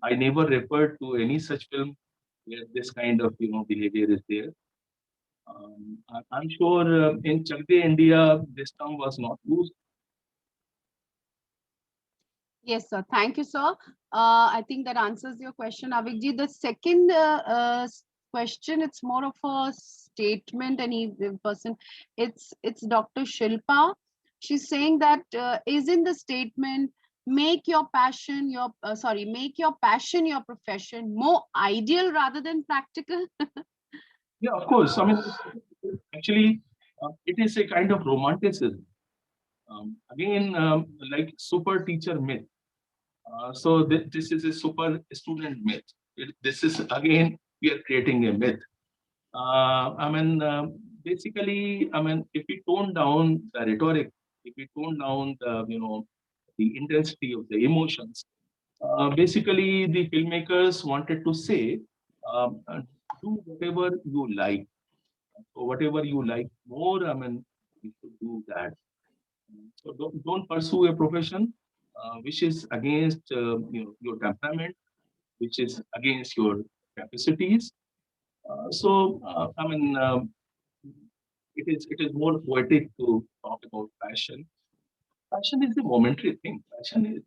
I never referred to any such film where this kind of behavior is there. I'm sure in Chak De India this term was not used. Yes, sir. Thank you, sir. I think that answers your question, Avikji. The second question, it's more of a statement. Any person, it's Dr. Shilpa. She's saying that is in the statement, make your passion your make your passion your profession more ideal rather than practical. Yeah, of course. Actually, it is a kind of romanticism. Again, like super teacher myth. So this is a super student myth. This is again we are creating a myth. Basically, if we tone down the rhetoric, if we tone down the intensity of the emotions, basically the filmmakers wanted to say, do whatever you like. So whatever you like more, you should do that. So don't pursue a profession which is against your temperament, which is against your capacities. It is more poetic to talk about passion. Passion is a momentary thing. Passion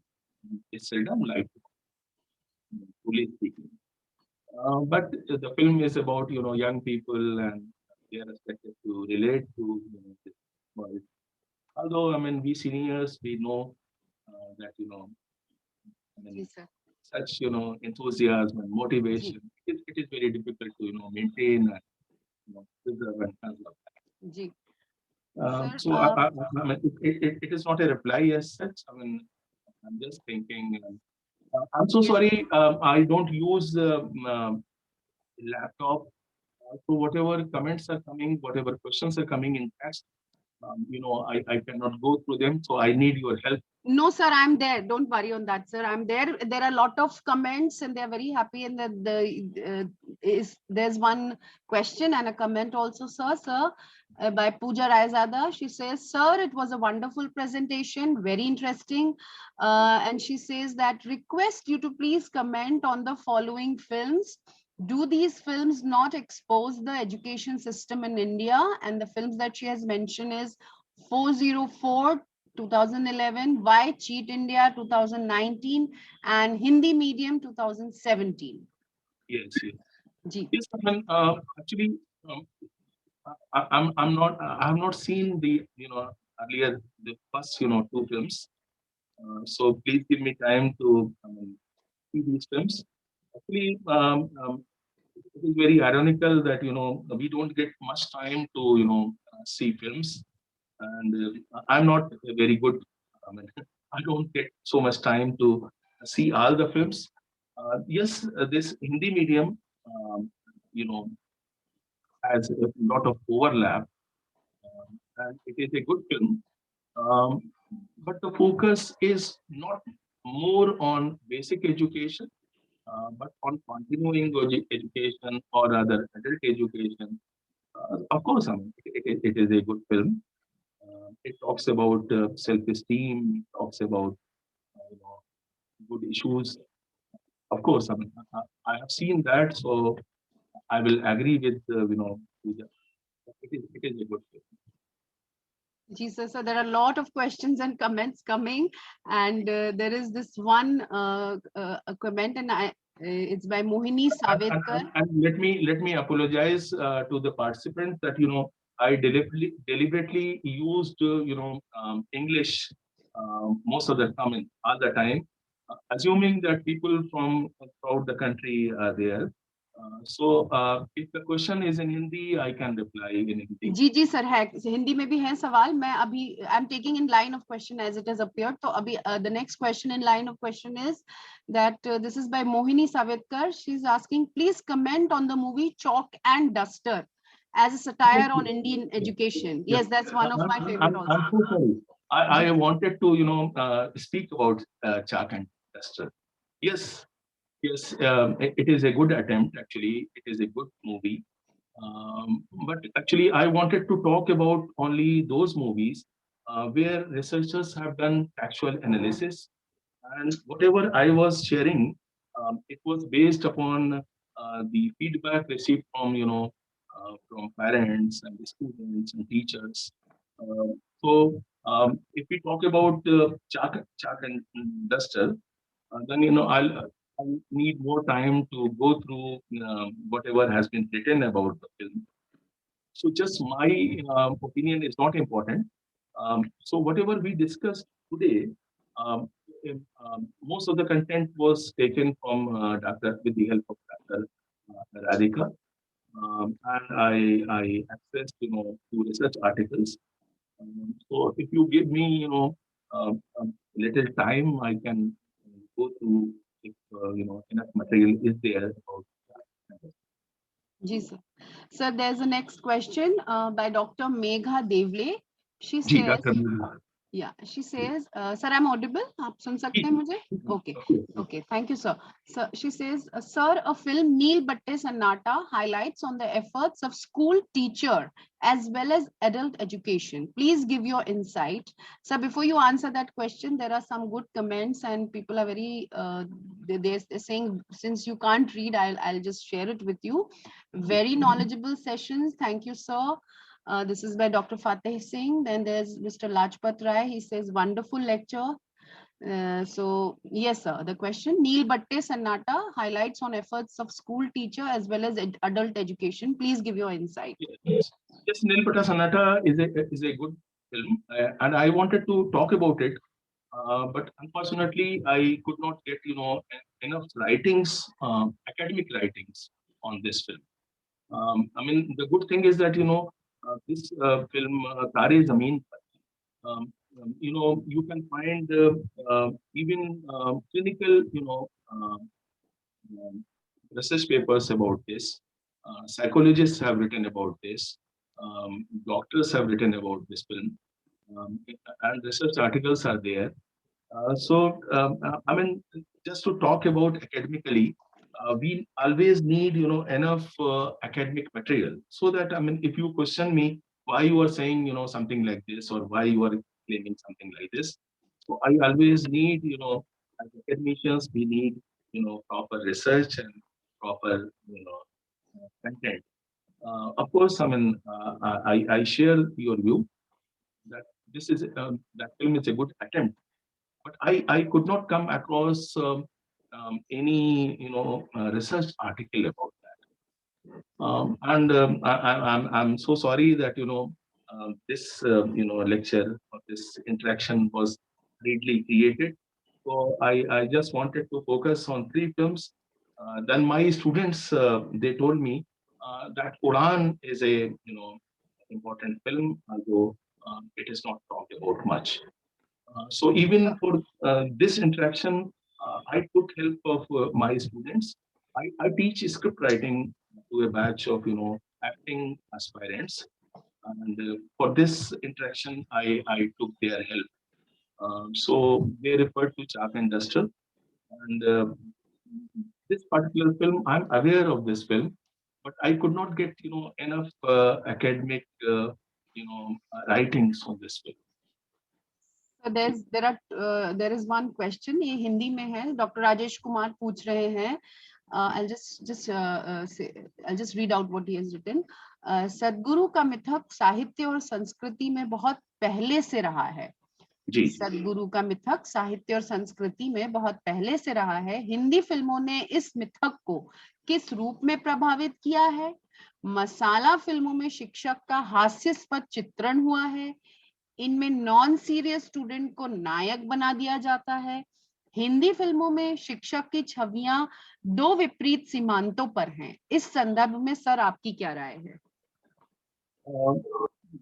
is seldom like, fully speaking. But the film is about young people, and they are expected to relate to this world. Although we seniors we know that Yes, sir. such enthusiasm and motivation, it is very difficult to maintain and preserve and conserve. Ji. So Sir, it is not a reply as such. I'm just thinking. I'm so Yes. sorry. I don't use laptop. So whatever comments are coming, whatever questions are coming in text, I cannot go through them, so I need your help. No, sir, I'm there. Don't worry on that, sir. I'm there. There are a lot of comments, and they're very happy. And there's one question and a comment also, sir. Sir, by Pooja Raizada, she says, "Sir, it was a wonderful presentation, very interesting." And she says that request you to please comment on the following films. Do these films not expose the education system in India? And the films that she has mentioned is 404. 2011, Why Cheat India 2019, and Hindi Medium 2017. Yes, yes. Ji. Yes, actually, I have not seen the, earlier, the first, two films. So please give me time to see these films. Actually, it is very ironical that, we don't get much time to, see films. And I'm not very good. I don't get so much time to see all the films. Yes, this Hindi medium, you know, has a lot of overlap, and it is a good film. Um, but the focus is not more on basic education, but on continuing education or other adult education. Of course, it is a good film. It talks about self-esteem, talks about good issues. Of course, I have seen that, so I will agree with Pooja. It is a good film. Jesus, so there are a lot of questions and comments coming, and there is this one a comment, and it's by Mohini Savetkar. And let me apologize to the participants that I deliberately used English most of the time, all the time, assuming that people from throughout the country are there. If the question is in Hindi, I can reply in Hindi. जी जी sir है हिंदी में भी है सवाल मैं अभी I am taking in line of question as it has appeared तो अभी the next question in line of question is that this is by Mohini सावेtkar she is asking please comment on the movie Chalk and Duster as a satire on Indian education. Yes, that's one of my favorite also. I'm so sorry. I wanted to speak about Chalk and Duster. Yes. Yes, it is a good attempt, actually. It is a good movie. But actually, I wanted to talk about only those movies where researchers have done factual analysis. And whatever I was sharing, it was based upon the feedback received from parents and the students and teachers. Uh, if we talk about Chalk and Duster, then I need more time to go through whatever has been written about the film. So just my opinion is not important. So whatever we discussed today, most of the content was taken from Dr. with the help of Dr. Radhika, and I accessed to research articles. So if you give me little time, I can go through if enough material is there about that. Ji sir. Sir, there's a next question by Dr. Megha Devle. She जी, says, Dr. Murla. yeah, she says, sir, I'm audible. आप सुन सकते हैं मुझे? Okay. Okay, thank you, sir. So she says, sir, a film Neel Batte Sannata highlights on the efforts of school teacher as well as adult education. Please give your insight. Sir, before you answer that question, there are some good comments and people are very, they're saying, since you can't read, I'll just share it with you. Very knowledgeable sessions. Thank you, sir. This is by Dr. Fateh Singh. Then there's Mr. Lajpat Rai. He says, wonderful lecture. So yes, sir. The question, Neel Batte Sannata highlights on efforts of school teacher as well as adult education. Please give your insight. Yes, Neel Batte Sannata is a good film, and I wanted to talk about it, but unfortunately, I could not get enough writings, academic writings on this film. I mean, the good thing is that this film Tare Zameen Par, you can find even clinical research papers about this. Psychologists have written about this. doctors have written about this film, and research articles are there. I mean, just to talk about academically, we always need, enough academic material, so that, I mean, if you question me why you are saying, something like this, or why you are claiming something like this, so I always need, as academicians, we need, proper research and proper, content. Of course, I mean, I share your view that that film is a good attempt, but I could not come across any research article about that. I'm so sorry that this lecture or this interaction was hurriedly created. So I just wanted to focus on three films. Then my students they told me that Quran is a important film, although it is not talked about much. So even for this interaction, I took help of my students. I teach script writing to a batch of acting aspirants, and for this interaction, I took their help. So they referred to Chalk and Duster, and this particular film, I'm aware of this film, but I could not get enough academic writings on this film. So there is one question, ये हिंदी में है, doctor Rajesh Kumar पूछ रहे हैं. I'll just read out what he has written. सदगुरु का मिथक साहित्य और संस्कृति में बहुत पहले से रहा है. जी. सदगुरु का मिथक साहित्य और संस्कृति में बहुत पहले से रहा है. हिंदी फिल्मों ने इस मिथक को किस रूप में प्रभावित किया है? मसाला फिल्मों में शिक्षक का हास्यास्पद चित्रण हुआ है. इनमें नॉन सीरियस स्टूडेंट को नायक बना दिया जाता है. हिंदी फिल्मों में शिक्षक की छवियां दो विपरीत सीमांतों पर हैं. इस संदर्भ में सर आपकी क्या राय है?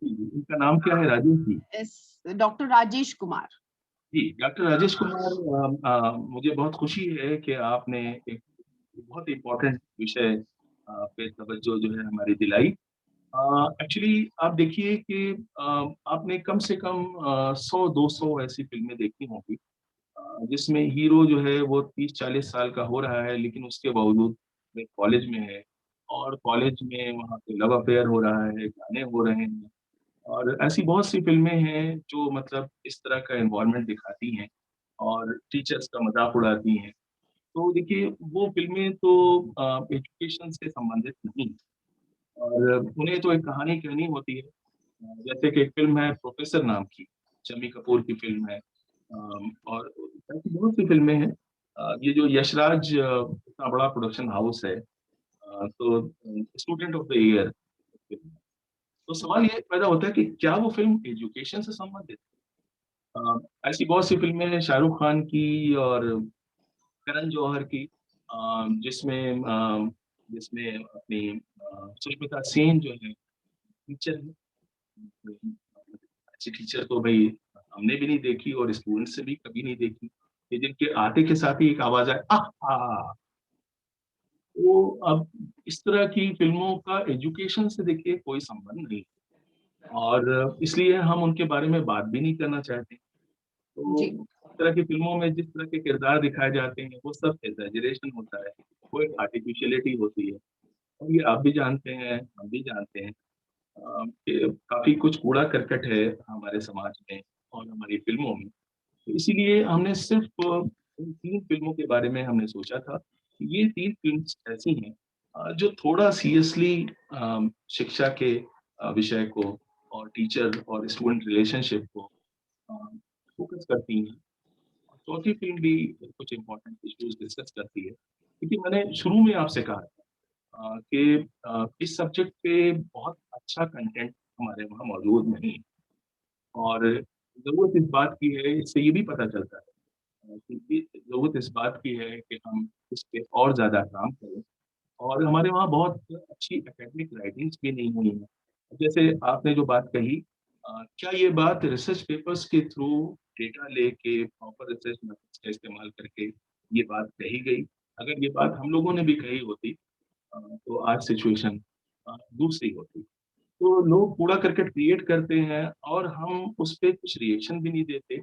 इनका नाम क्या है? राजेश जी. डॉक्टर राजेश कुमार जी. डॉक्टर राजेश कुमार, मुझे बहुत खुशी है कि आपने एक बहुत इम्पोर्टेंट विषय पे तवज्जो जो है हमारी दिलाई. एक्चुअली आप देखिए कि आपने कम से कम 100-200 ऐसी फिल्में देखी होंगी जिसमें हीरो जो है वो 30-40 साल का हो रहा है, लेकिन उसके बावजूद में कॉलेज में है, और कॉलेज में वहाँ पे लव अफेयर हो रहा है, गाने हो रहे हैं, और ऐसी बहुत सी फिल्में हैं जो मतलब इस तरह का एनवायरनमेंट दिखाती हैं और टीचर्स का मजाक उड़ाती हैं. तो देखिए वो फिल्में तो एजुकेशन से संबंधित नहीं, और उन्हें तो एक कहानी कहनी होती है. जैसे कि एक फिल्म है प्रोफेसर नाम की, शम्मी कपूर की फिल्म है, और ऐसी बहुत सी फिल्में हैं. ये जो यशराज इतना बड़ा प्रोडक्शन हाउस है, तो स्टूडेंट ऑफ द ईयर, तो सवाल ये पैदा होता है कि क्या वो फिल्म एजुकेशन से संबंधित है? ऐसी बहुत सी फिल्में हैं शाहरुख खान की और करण जौहर की, जिसमें जिसमें अपनी सुष्मिता सेन जो है टीचर है. अच्छी टीचर तो भाई हमने भी नहीं देखी, और स्टूडेंट से भी कभी नहीं देखी, कि जिनके आते के साथ ही एक आवाज आए आह. तो अब इस तरह की फिल्मों का एजुकेशन से देखिए कोई संबंध नहीं, और इसलिए हम उनके बारे में बात भी नहीं करना चाहते. तो जी. इस तरह की फिल्मों में जिस तरह के किरदार दिखाए जाते हैं वो सब एग्जैजरेशन होता है, वो एक आर्टिफिशियलिटी होती है, और ये आप भी जानते हैं, हम भी जानते हैं कि काफी कुछ कूड़ा करकट है हमारे समाज में और हमारी फिल्मों में. तो इसीलिए हमने सिर्फ इन 3 फिल्मों के बारे में हमने सोचा था कि ये 3 फ़िल्म्स ऐसी हैं जो थोड़ा सीरियसली शिक्षा के विषय को और टीचर और स्टूडेंट रिलेशनशिप को अ, फ़ोकस करती हैं. और चौथी फ़िल्म भी कुछ इम्पोर्टेंट इश्यूज़ डिस्कस करती है. क्योंकि मैंने शुरू में आपसे कहा था कि इस सब्जेक्ट पे बहुत अच्छा कंटेंट हमारे वहाँ मौजूद नहीं है, और ज़रूरत इस बात की है, इससे ये भी पता चलता है क्योंकि ज़रूरत इस बात की है कि हम इस पे और ज़्यादा काम करें, और हमारे वहाँ बहुत अच्छी एकेडमिक राइटिंग्स भी नहीं हुई हैं. जैसे आपने जो बात कही, क्या ये बात रिसर्च पेपर्स के थ्रू डेटा लेके प्रॉपर रिसर्च मेथड्स का इस्तेमाल करके ये बात कही गई? अगर ये बात हम लोगों ने भी कही होती तो आज सिचुएशन दूसरी होती. तो लोग कूड़ा करकट क्रिएट करते हैं और हम उस पे कुछ रिएक्शन भी नहीं देते।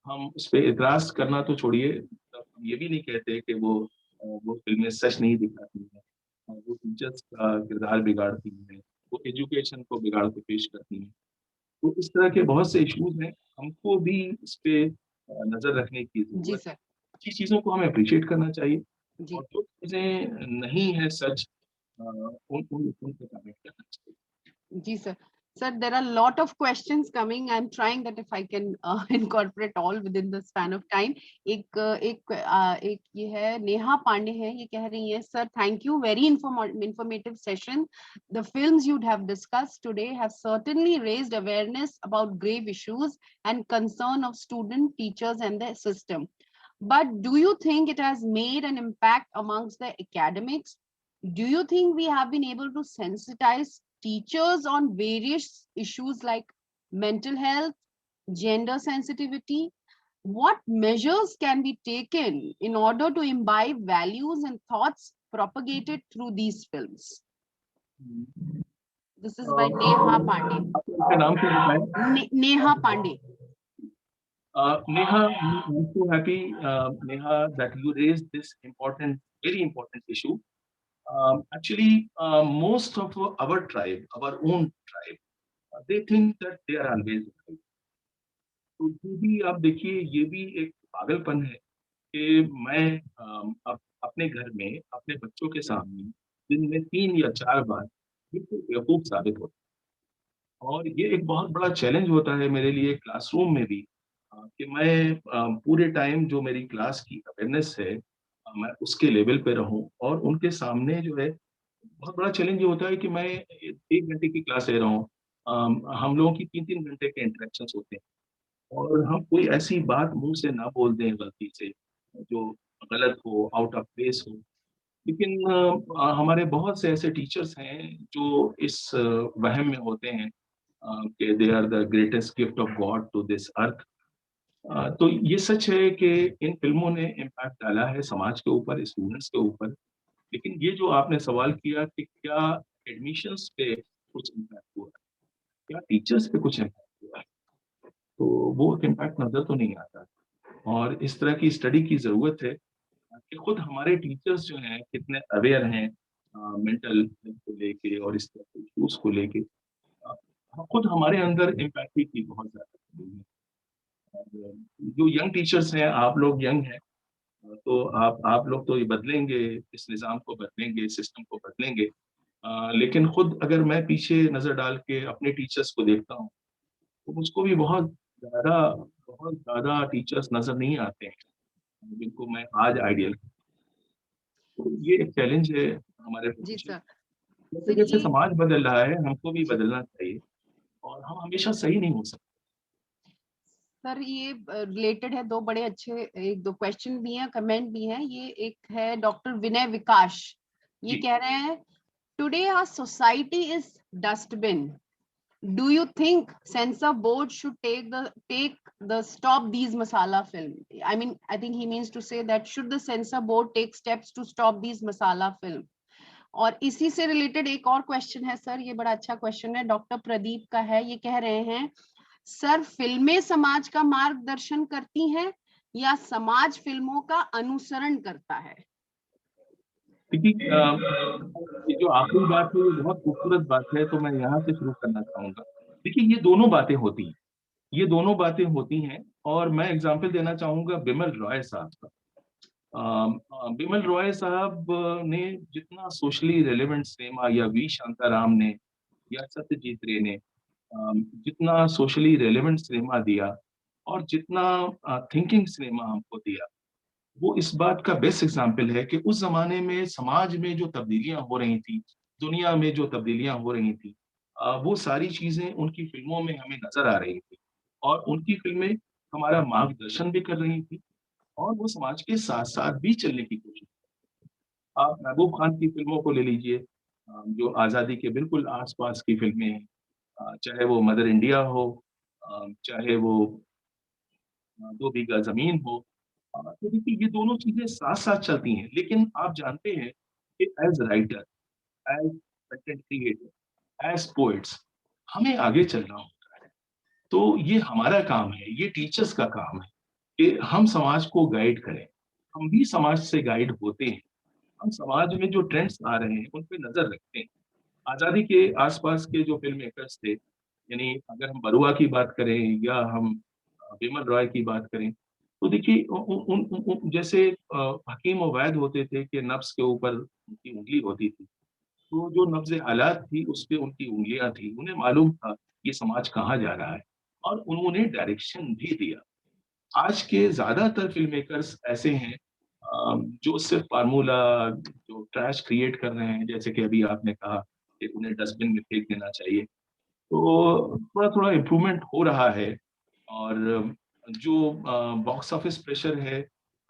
हम उस पे एतराज़ करना तो छोड़िए, मतलब हम ये भी नहीं कहते कि वो फ़िल्में सच नहीं दिखाती हैं। वो टीचर्स का किरदार बिगाड़ती हैं, वो एजुकेशन को बिगाड़ के पेश करती हैं। तो इस तरह के बहुत से इश्यूज़ हैं, हमको भी इस पे नज़र रखने की जी ज़रूरत है। सर। अच्छी चीज़ों को हमें एप्रिशिएट करना चाहिए जी और जो चीज़ें नहीं है सच, उन पे कमेंट करना चाहिए। Ji sir. Sir, there are a lot of questions coming. I'm trying that if I can incorporate all within the span of time. एक ये है नेहा पांडे है, ये कह रही है sir, thank you, very informative session. The films you'd have discussed today have certainly raised awareness about grave issues and concern of student, teachers, and the system. But do you think it has made an impact amongst the academics? Do you think we have been able to sensitize teachers on various issues like mental health, gender sensitivity? What measures can be taken in order to imbibe values and thoughts propagated through these films? This is by Neha Pandey. आपका नाम क्या बताएं? Neha Pandey. Neha, I'm so happy, Neha, that you raised this important, very important issue. Actually, most of our tribe, our own tribe, they think that they are always right. तो ये भी आप देखिए, ये भी एक पागलपन है कि मैं अब अपने घर में अपने बच्चों के सामने दिन में 3 या 4 बार बिल्कुल बेवकूफ साबित होता हूं। और ये एक बहुत बड़ा चैलेंज होता है मेरे लिए क्लासरूम में भी, कि मैं पूरे टाइम जो मेरी क्लास की अवेयरनेस है, मैं उसके लेवल पे रहूं और उनके सामने जो है, बहुत बड़ा चैलेंज ये होता है कि मैं 1 घंटे की क्लास ले रहा हूँ। हम लोगों की 3-3 घंटे के इंटरेक्शंस होते हैं और हम कोई ऐसी बात मुँह से ना बोल दें गलती से, जो गलत हो, आउट ऑफ प्लेस हो। लेकिन हमारे बहुत से ऐसे टीचर्स हैं जो इस वहम में होते हैं कि they are the greatest gift of God to this earth. तो ये सच है कि इन फ़िल्मों ने इम्पैक्ट डाला है समाज के ऊपर, स्टूडेंट्स के ऊपर। लेकिन ये जो आपने सवाल किया कि क्या एडमिशन्स पे कुछ इम्पैक्ट हुआ है? क्या टीचर्स पे कुछ इम्पैक्ट हुआ है? तो वो इम्पैक्ट नज़र तो नहीं आता। और इस तरह की स्टडी की ज़रूरत है कि खुद हमारे टीचर्स जो हैं कितने अवेयर हैं मेंटल हेल्थ को लेके और इस तरह के इश्यूज़ को लेके। अ, खुद हमारे अंदर एम्पैथी की बहुत ज़्यादा कमी है। और जो यंग टीचर्स हैं, आप लोग यंग हैं, तो आप लोग तो ये बदलेंगे, इस निज़ाम को बदलेंगे, सिस्टम को बदलेंगे। लेकिन खुद अगर मैं पीछे नज़र डाल के अपने टीचर्स को देखता हूँ, तो मुझको भी ज़्यादा बहुत ज़्यादा टीचर्स नज़र नहीं आते हैं, जिनको मैं आज आइडियल। तो ये एक चैलेंज है हमारे जी प्रोफेशन। सर। सर जैसे-जैसे ये समाज बदल रहा है, हमको भी बदलना चाहिए और हम हमेशा सही नहीं हो सकते। सर ये रिलेटेड है, दो बड़े अच्छे एक दो क्वेश्चन भी हैं, कमेंट भी हैं। ये एक है डॉक्टर विनय विकास, ये जी। कह रहे हैं today our society is dustbin, do you think censor board should take the stop these masala film? I mean, I think he means to say that should the censor board take steps to stop these masala film? और इसी से related एक और question है sir, ये बड़ा अच्छा question है, डॉक्टर प्रदीप का है। ये कह रहे हैं सर, फिल्में समाज का मार्गदर्शन करती हैं या समाज फिल्मों का अनुसरण करता है? देखिए, ये जो आखिरी बात है, ये बहुत खूबसूरत बात है, तो मैं यहाँ से शुरू करना चाहूँगा। देखिए, ये दोनों बातें होती हैं, ये दोनों बातें होती हैं और मैं एग्ज़ाम्पल देना चाहूँगा बिमल रॉय साहब का। बिमल रॉय साहब ने जितना सोशली रिलेवेंट सिनेमा, या वी शांताराम ने, या सत्यजीत रे ने जितना सोशली रिलेवेंट सिनेमा दिया और जितना थिंकिंग सिनेमा हमको दिया, वो इस बात का बेस्ट एग्जाम्पल है कि उस जमाने में समाज में जो तब्दीलियां हो रही थी, दुनिया में जो तब्दीलियां हो रही थी, वो सारी चीजें उनकी फिल्मों में हमें नजर आ रही थी और उनकी फिल्में हमारा मार्गदर्शन भी कर रही थी और वो समाज के साथ साथ भी चलने की कोशिश। आप महबूब खान की फिल्मों को ले लीजिए, जो आज़ादी के बिल्कुल आसपास की फिल्में हैं, चाहे वो मदर इंडिया हो, चाहे वो 2 बीघा ज़मीन हो। तो देखिए, ये दोनों चीज़ें साथ-साथ चलती हैं, लेकिन आप जानते हैं कि as writer, as content creator, as poets हमें आगे चलना होता है। तो ये हमारा काम है, ये टीचर्स का काम है कि हम समाज को गाइड करें। हम भी समाज से गाइड होते हैं। हम समाज में जो ट्रेंड्स आ रहे हैं उन पे नजर रखते हैं। आजादी के आसपास के जो फिल्म मेकर्स थे, यानी अगर हम बरुआ की बात करें या हम विमल रॉय की बात करें, तो देखिए जैसे हकीम वैद होते थे कि नफ्स के ऊपर उनकी उंगली होती थी, तो जो नब्ज़ हालात थी उस पे उनकी उंगलियां थी। उन्हें मालूम था ये समाज कहाँ जा रहा है और उन्होंने डायरेक्शन भी दिया। आज के ज्यादातर फिल्म मेकर्स ऐसे हैं जो सिर्फ फार्मूला, जो ट्रैश क्रिएट कर रहे हैं, जैसे कि अभी आपने कहा कि उन्हें डस्टबिन में फेंक देना चाहिए। तो थोड़ा थोड़ा इम्प्रूवमेंट हो रहा है और जो बॉक्स ऑफिस प्रेशर है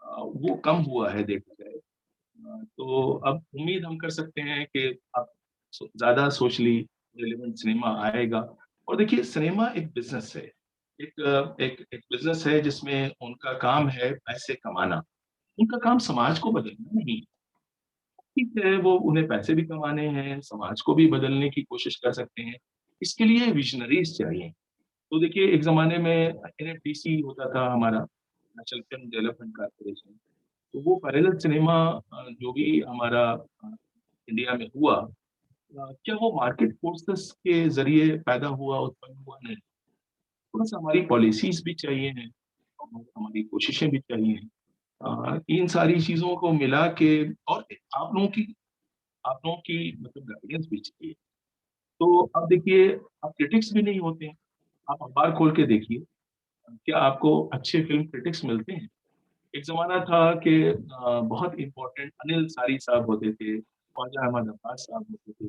वो कम हुआ है देखा जाए। तो अब उम्मीद हम कर सकते हैं कि अब ज्यादा सोशली रिलेवेंट सिनेमा आएगा। और देखिए सिनेमा एक बिजनेस है, एक बिजनेस है जिसमें उनका काम है पैसे कमाना। उनका काम समाज को बदलना नहीं। ठीक है, वो उन्हें पैसे भी कमाने हैं, समाज को भी बदलने की कोशिश कर सकते हैं। इसके लिए विजनरीज चाहिए। तो देखिए एक जमाने में एनएफडीसी होता था हमारा, नेशनल फिल्म डेवलपमेंट कॉर्पोरेशन। तो वो पैरेलल सिनेमा जो भी हमारा इंडिया में हुआ, क्या वो मार्केट फोर्सेस के जरिए पैदा हुआ, उत्पन्न हुआ? नहीं। थोड़ा सा हमारी पॉलिसीज भी चाहिए हैं और हमारी कोशिशें भी चाहिए। इन सारी चीजों को मिला के और आप लोगों की मतलब गाइडेंस भी चाहिए। तो अब देखिए, अब क्रिटिक्स भी नहीं होते हैं। आप अखबार खोल के देखिए, क्या आपको अच्छे फिल्म क्रिटिक्स मिलते हैं? एक जमाना था कि बहुत इम्पोर्टेंट अनिल सारी साहब होते थे, ख्वाजा अहमद अब्बास साहब होते थे,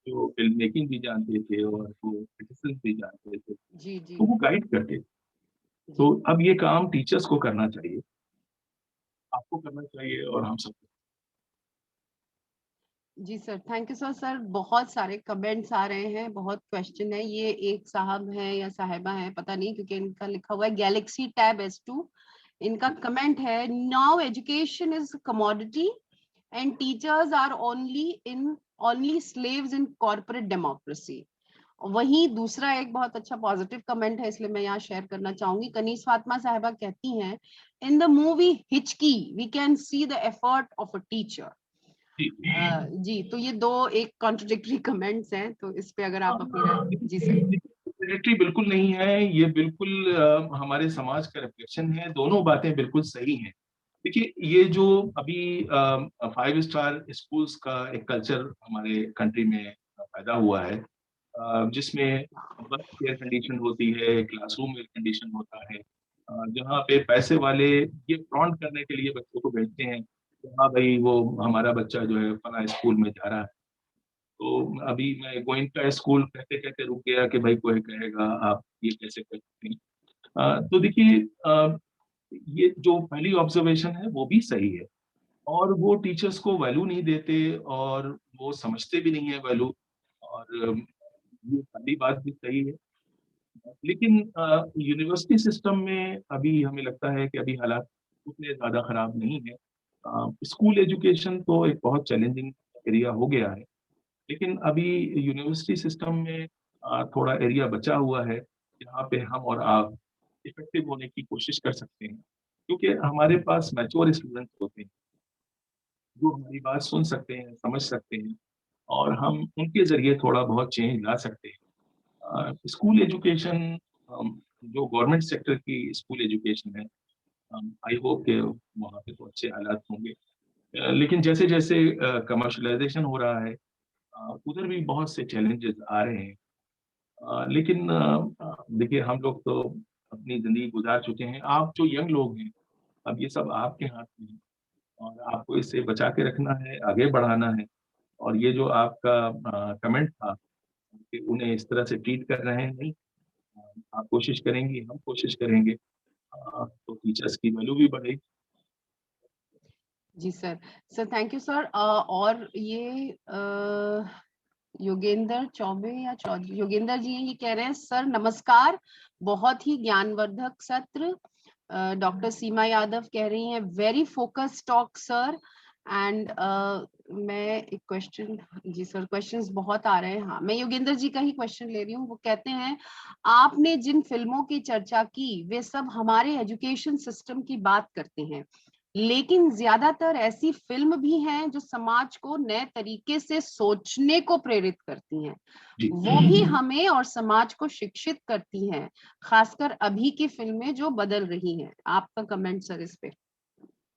जो फिल्म मेकिंग भी जानते थे और वो क्रिटिसिज्म भी जानते थे, जी जी तो वो गाइड करते थे। जी तो अब ये काम टीचर्स को करना चाहिए, आपको करना चाहिए और हम सबको। जी sir, thank you sir. Sir बहुत सारे कमेंट्स आ रहे हैं, बहुत क्वेश्चन है। ये एक साहब है या साहिबा है पता नहीं, क्योंकि इनका लिखा हुआ है गैलेक्सी टैब S2। इनका कमेंट है, now education is commodity and teachers are only slaves in corporate democracy. वहीं दूसरा एक बहुत अच्छा पॉजिटिव कमेंट है, इसलिए मैं यहाँ शेयर करना चाहूंगी। कनीस फातिमा साहिबा कहती हैं, in the movie Hichki we can see the effort of a teacher. जी जी, तो ये दो एक कॉन्ट्रडिक्टरी कमेंट्स हैं, तो इस पे अगर आप अपनी राय। जी सर। मिलिट्री बिल्कुल नहीं है, ये बिल्कुल हमारे समाज का रिफ्लेक्शन है। दोनों बातें बिल्कुल सही हैं। देखिए ये जो अभी 5 स्टार स्कूल्स का एक कल्चर हमारे कंट्री में पैदा हुआ है, जिसमें बस एयर कंडीशन होती है, क्लासरूम एयर कंडीशन होता है, जहाँ पे पैसे वाले ये फ्रॉन्ट करने के लिए बच्चों को भेजते हैं कि हाँ भाई वो हमारा बच्चा जो है फला स्कूल में जा रहा है। तो अभी मैं गोइंका स्कूल कहते कहते रुक गया कि भाई कोई कहेगा आप ये कैसे कर सकते हैं। तो देखिए ये जो पहली ऑब्जर्वेशन है वो भी सही है, और वो टीचर्स को वैल्यू नहीं देते और वो समझते भी नहीं है वैल्यू। और ये पहली बात भी सही है। लेकिन यूनिवर्सिटी सिस्टम में अभी हमें लगता है कि अभी हालात उतने ज्यादा खराब नहीं है। स्कूल एजुकेशन तो एक बहुत चैलेंजिंग एरिया हो गया है, लेकिन अभी यूनिवर्सिटी सिस्टम में थोड़ा एरिया बचा हुआ है जहाँ पे हम और आप इफेक्टिव होने की कोशिश कर सकते हैं, क्योंकि हमारे पास मैच्योर स्टूडेंट्स होते हैं जो हमारी बात सुन सकते हैं, समझ सकते हैं, और हम उनके जरिए थोड़ा बहुत चेंज ला सकते हैं। स्कूल एजुकेशन, जो गवर्नमेंट सेक्टर की स्कूल एजुकेशन है, आई होप के वहाँ पे तो अच्छे हालात होंगे। लेकिन जैसे जैसे कमर्शलाइजेशन हो रहा है, उधर भी बहुत से चैलेंजेस आ रहे हैं। लेकिन देखिए हम लोग तो अपनी जिंदगी गुजार चुके हैं। आप जो यंग लोग हैं, अब ये सब आपके हाथ में है और आपको इससे बचा के रखना है, आगे बढ़ाना है। और ये जो आपका कमेंट था कि उन्हें इस तरह से ट्रीट कर रहे हैं, नहीं, आप कोशिश करेंगी, हम कोशिश करेंगे, तो टीचर्स की वैल्यू भी बढ़ेगी। जी sir. Sir thank you sir. और ये योगेंद्र चौबे या चौधरी, योगेंद्र जी हैं, ये कह रहे हैं, सर नमस्कार, बहुत ही ज्ञानवर्धक सत्र। डॉक्टर सीमा यादव कह रही हैं, very focus talk sir, and मैं एक क्वेश्चन, जी सर क्वेश्चंस बहुत आ रहे हैं। हाँ, मैं योगेंद्र जी का ही क्वेश्चन ले रही हूँ। वो कहते हैं, आपने जिन फिल्मों की चर्चा की वे सब हमारे एजुकेशन सिस्टम की बात करते हैं, लेकिन ज्यादातर ऐसी फिल्म भी हैं जो समाज को नए तरीके से सोचने को प्रेरित करती हैं। जी वो भी हमें और समाज को शिक्षित करती हैं, खासकर अभी की फिल्में जो बदल रही हैं। आपका कमेंट सर इस पे।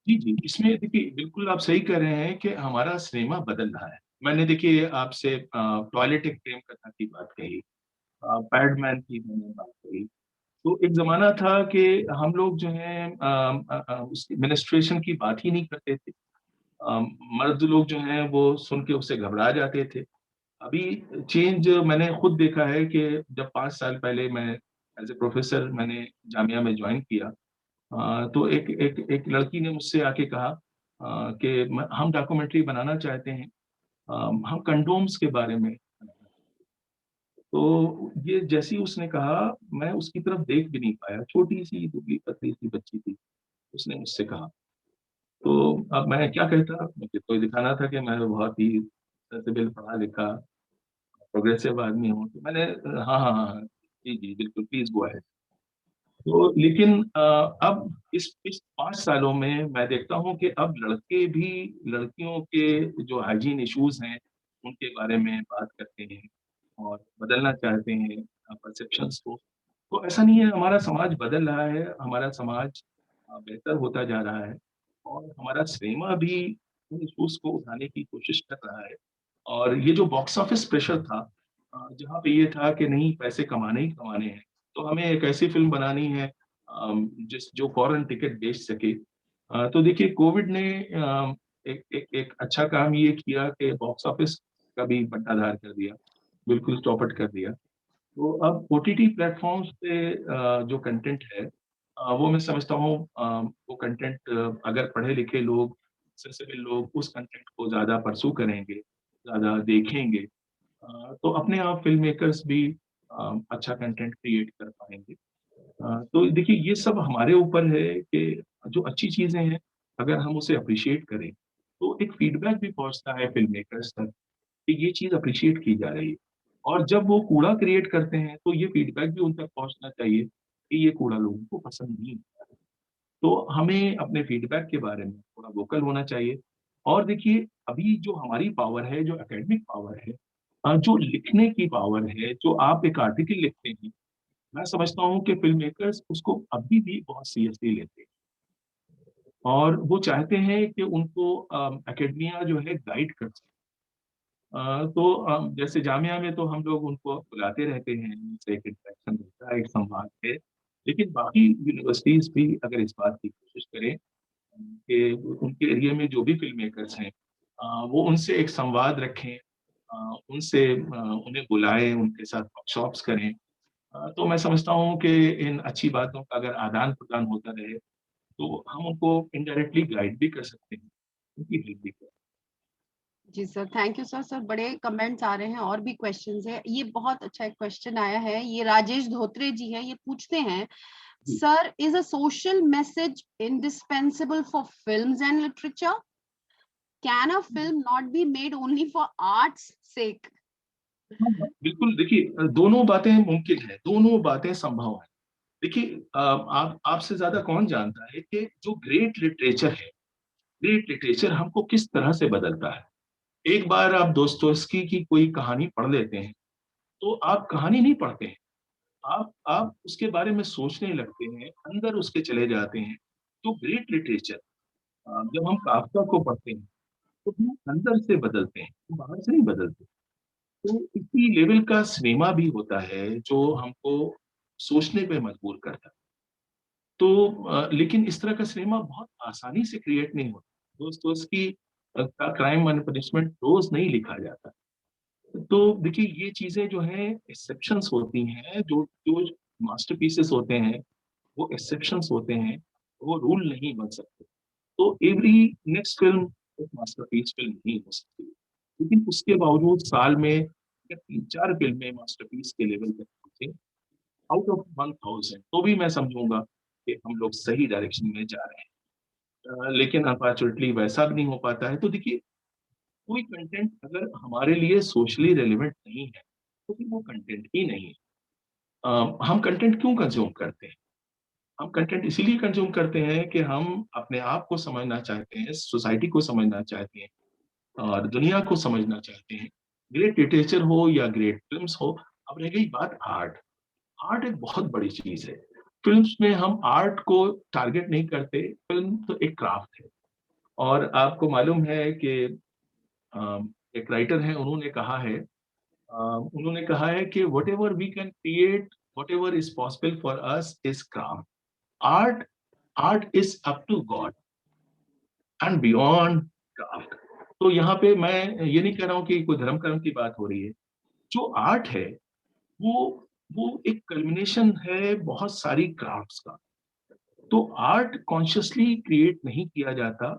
जी जी, इसमें देखिए बिल्कुल आप सही कह रहे हैं कि हमारा सिनेमा बदल रहा है। मैंने देखिए आपसे टॉयलेट एक प्रेम कथा की बात कही, पैडमैन की मैंने बात कही। तो एक जमाना था कि हम लोग जो है उसकी मिनिस्ट्रेशन की बात ही नहीं करते थे। मर्द लोग जो हैं वो सुन के उससे घबरा जाते थे। अभी चेंज मैंने खुद देखा है कि जब 5 साल पहले मैं एज ए प्रोफेसर मैंने जामिया में ज्वाइन किया, तो एक लड़की ने मुझसे आके कहा कि हम डॉक्यूमेंट्री बनाना चाहते हैं, हम कंडोम्स के बारे में। तो ये जैसे ही उसने कहा, मैं उसकी तरफ देख भी नहीं पाया। छोटी सी दुबली पतली सी बच्ची थी, उसने मुझसे कहा। तो अब मैं क्या कहता, मुझे तो दिखाना था कि मैं बहुत ही सेंसिबल पढ़ा लिखा प्रोग्रेसिव आदमी हूँ। तो मैंने हाँ हाँ हाँ हाँ, जी जी बिल्कुल प्लीज गो अहेड। तो लेकिन अब इस 5 सालों में मैं देखता हूँ कि अब लड़के भी लड़कियों के जो हाइजीन इश्यूज हैं उनके बारे में बात करते हैं और बदलना चाहते हैं परसेप्शंस को। तो ऐसा नहीं है, हमारा समाज बदल रहा है, हमारा समाज बेहतर होता जा रहा है और हमारा सिनेमा भी उन इश्यूज को उठाने की कोशिश कर रहा है। और ये जो बॉक्स ऑफिस प्रेशर था, जहाँ पे ये था कि नहीं पैसे कमाने ही कमाने हैं, तो हमें एक ऐसी फिल्म बनानी है जिस जो फॉरेन टिकट बेच सके। तो देखिए कोविड ने एक अच्छा काम ये किया कि बॉक्स ऑफिस का भी बंटाधार कर दिया, बिल्कुल चौपट कर दिया। तो अब ओटीटी प्लेटफॉर्म्स पे जो कंटेंट है, वो मैं समझता हूँ वो कंटेंट अगर पढ़े लिखे लोग, सेंसिबल लोग उस कंटेंट को ज्यादा परसू करेंगे, ज्यादा देखेंगे, तो अपने आप फिल्म मेकर्स भी अच्छा कंटेंट क्रिएट कर पाएंगे। तो देखिए ये सब हमारे ऊपर है कि जो अच्छी चीजें हैं अगर हम उसे अप्रिशिएट करें तो एक फीडबैक भी पहुंचता है फिल्म मेकर्स तक कि ये चीज अप्रिशिएट की जा रही है। और जब वो कूड़ा क्रिएट करते हैं तो ये फीडबैक भी उन तक पहुंचना चाहिए कि ये कूड़ा लोगों को पसंद नहीं है। तो हमें अपने फीडबैक के बारे में थोड़ा वोकल होना चाहिए। और देखिए अभी जो हमारी पावर है, जो एकेडमिक पावर है, जो लिखने की पावर है, जो आप एक आर्टिकल लिखते हैं, मैं समझता हूँ कि फिल्म मेकर्स उसको अभी भी बहुत सीरियसली लेते हैं और वो चाहते हैं कि उनको एकेडमिया जो है गाइड कर सके। तो जैसे जामिया में तो हम लोग उनको बुलाते रहते हैं, उनसे एक इंटरेक्शन रहता है, एक संवाद है। लेकिन बाकी यूनिवर्सिटीज भी अगर इस बात की कोशिश करें कि उनके एरिया में जो भी फिल्म मेकर्स हैं, वो उनसे एक संवाद रखें, उनसे उन्हें बुलाएं, उनके साथ वर्कशॉप्स करें, तो मैं समझता हूँ कि इन अच्छी बातों का अगर आदान प्रदान होता रहे तो हम उनको इनडायरेक्टली गाइड भी कर सकते हैं, उनकी हेल्प भी कर। जी sir, thank you sir. Sir बड़े कमेंट्स आ रहे हैं और भी क्वेश्चंस है। ये बहुत अच्छा एक क्वेश्चन आया है, ये राजेश धोत्रे जी है, ये पूछते हैं, जी sir is a social message indispensable for films and literature? Can a film not be made only for art's sake? हाँ, बिल्कुल देखिए दोनों बातें मुमकिन है, दोनों बातें संभव है। देखिए आप आपसे ज्यादा कौन जानता है कि जो ग्रेट लिटरेचर है, ग्रेट लिटरेचर हमको किस तरह से बदलता है। एक बार आप दोस्तोयस्की की कोई कहानी पढ़ लेते हैं तो आप कहानी नहीं पढ़ते हैं, आप उसके बारे में सोचने लगते हैं, अंदर उसके चले जाते हैं। तो ग्रेट लिटरेचर जब हम काफ्का को पढ़ते हैं तो हम अंदर से बदलते हैं, बाहर से नहीं बदलते। तो इसी लेवल का सिनेमा भी होता है जो हमको सोचने पे मजबूर करता है। तो लेकिन इस तरह का सिनेमा बहुत आसानी से क्रिएट नहीं होता। दोस्तोयस्की का क्राइम एंड पनिशमेंट रोज नहीं लिखा जाता। तो देखिए ये चीजें जो हैं एक्सेप्शंस होती हैं, जो जो मास्टरपीसेस होते हैं वो एक्सेप्शंस होते हैं, वो रूल नहीं बन सकते। तो एवरी नेक्स्ट फिल्म एक मास्टरपीस फिल्म नहीं हो सकती, लेकिन उसके बावजूद साल में अगर 3-4 फिल्में मास्टरपीस के लेवल तक पहुंचे आउट ऑफ 1000, तो भी मैं समझूंगा कि हम लोग सही डायरेक्शन में जा रहे हैं। लेकिन अनफॉर्चुनेटली वैसा भी नहीं हो पाता है। तो देखिए, कोई कंटेंट अगर हमारे लिए सोशली रेलिवेंट नहीं है तो फिर वो कंटेंट ही नहीं है। हम कंटेंट क्यों कंज्यूम करते हैं? हम कंटेंट इसीलिए कंज्यूम करते हैं कि हम अपने आप को समझना चाहते हैं, सोसाइटी को समझना चाहते हैं और दुनिया को समझना चाहते हैं। ग्रेट लिटरेचर हो या ग्रेट फिल्म्स हो। अब रह गई बात आर्ट। आर्ट एक बहुत बड़ी चीज है। फिल्म्स में हम आर्ट को टारगेट नहीं करते। फिल्म तो एक क्राफ्ट है। और आपको मालूम है कि एक राइटर है, उन्होंने कहा है कि whatever we can create, whatever is possible for us is craft. Art art is up to God and beyond craft. तो यहाँ पे मैं ये नहीं कह रहा हूँ कि कोई धर्म कर्म की बात हो रही है। जो आर्ट है वो वो एक कल्मिनेशन है बहुत सारी क्राफ्ट्स का। तो आर्ट कॉन्शियसली क्रिएट नहीं किया जाता।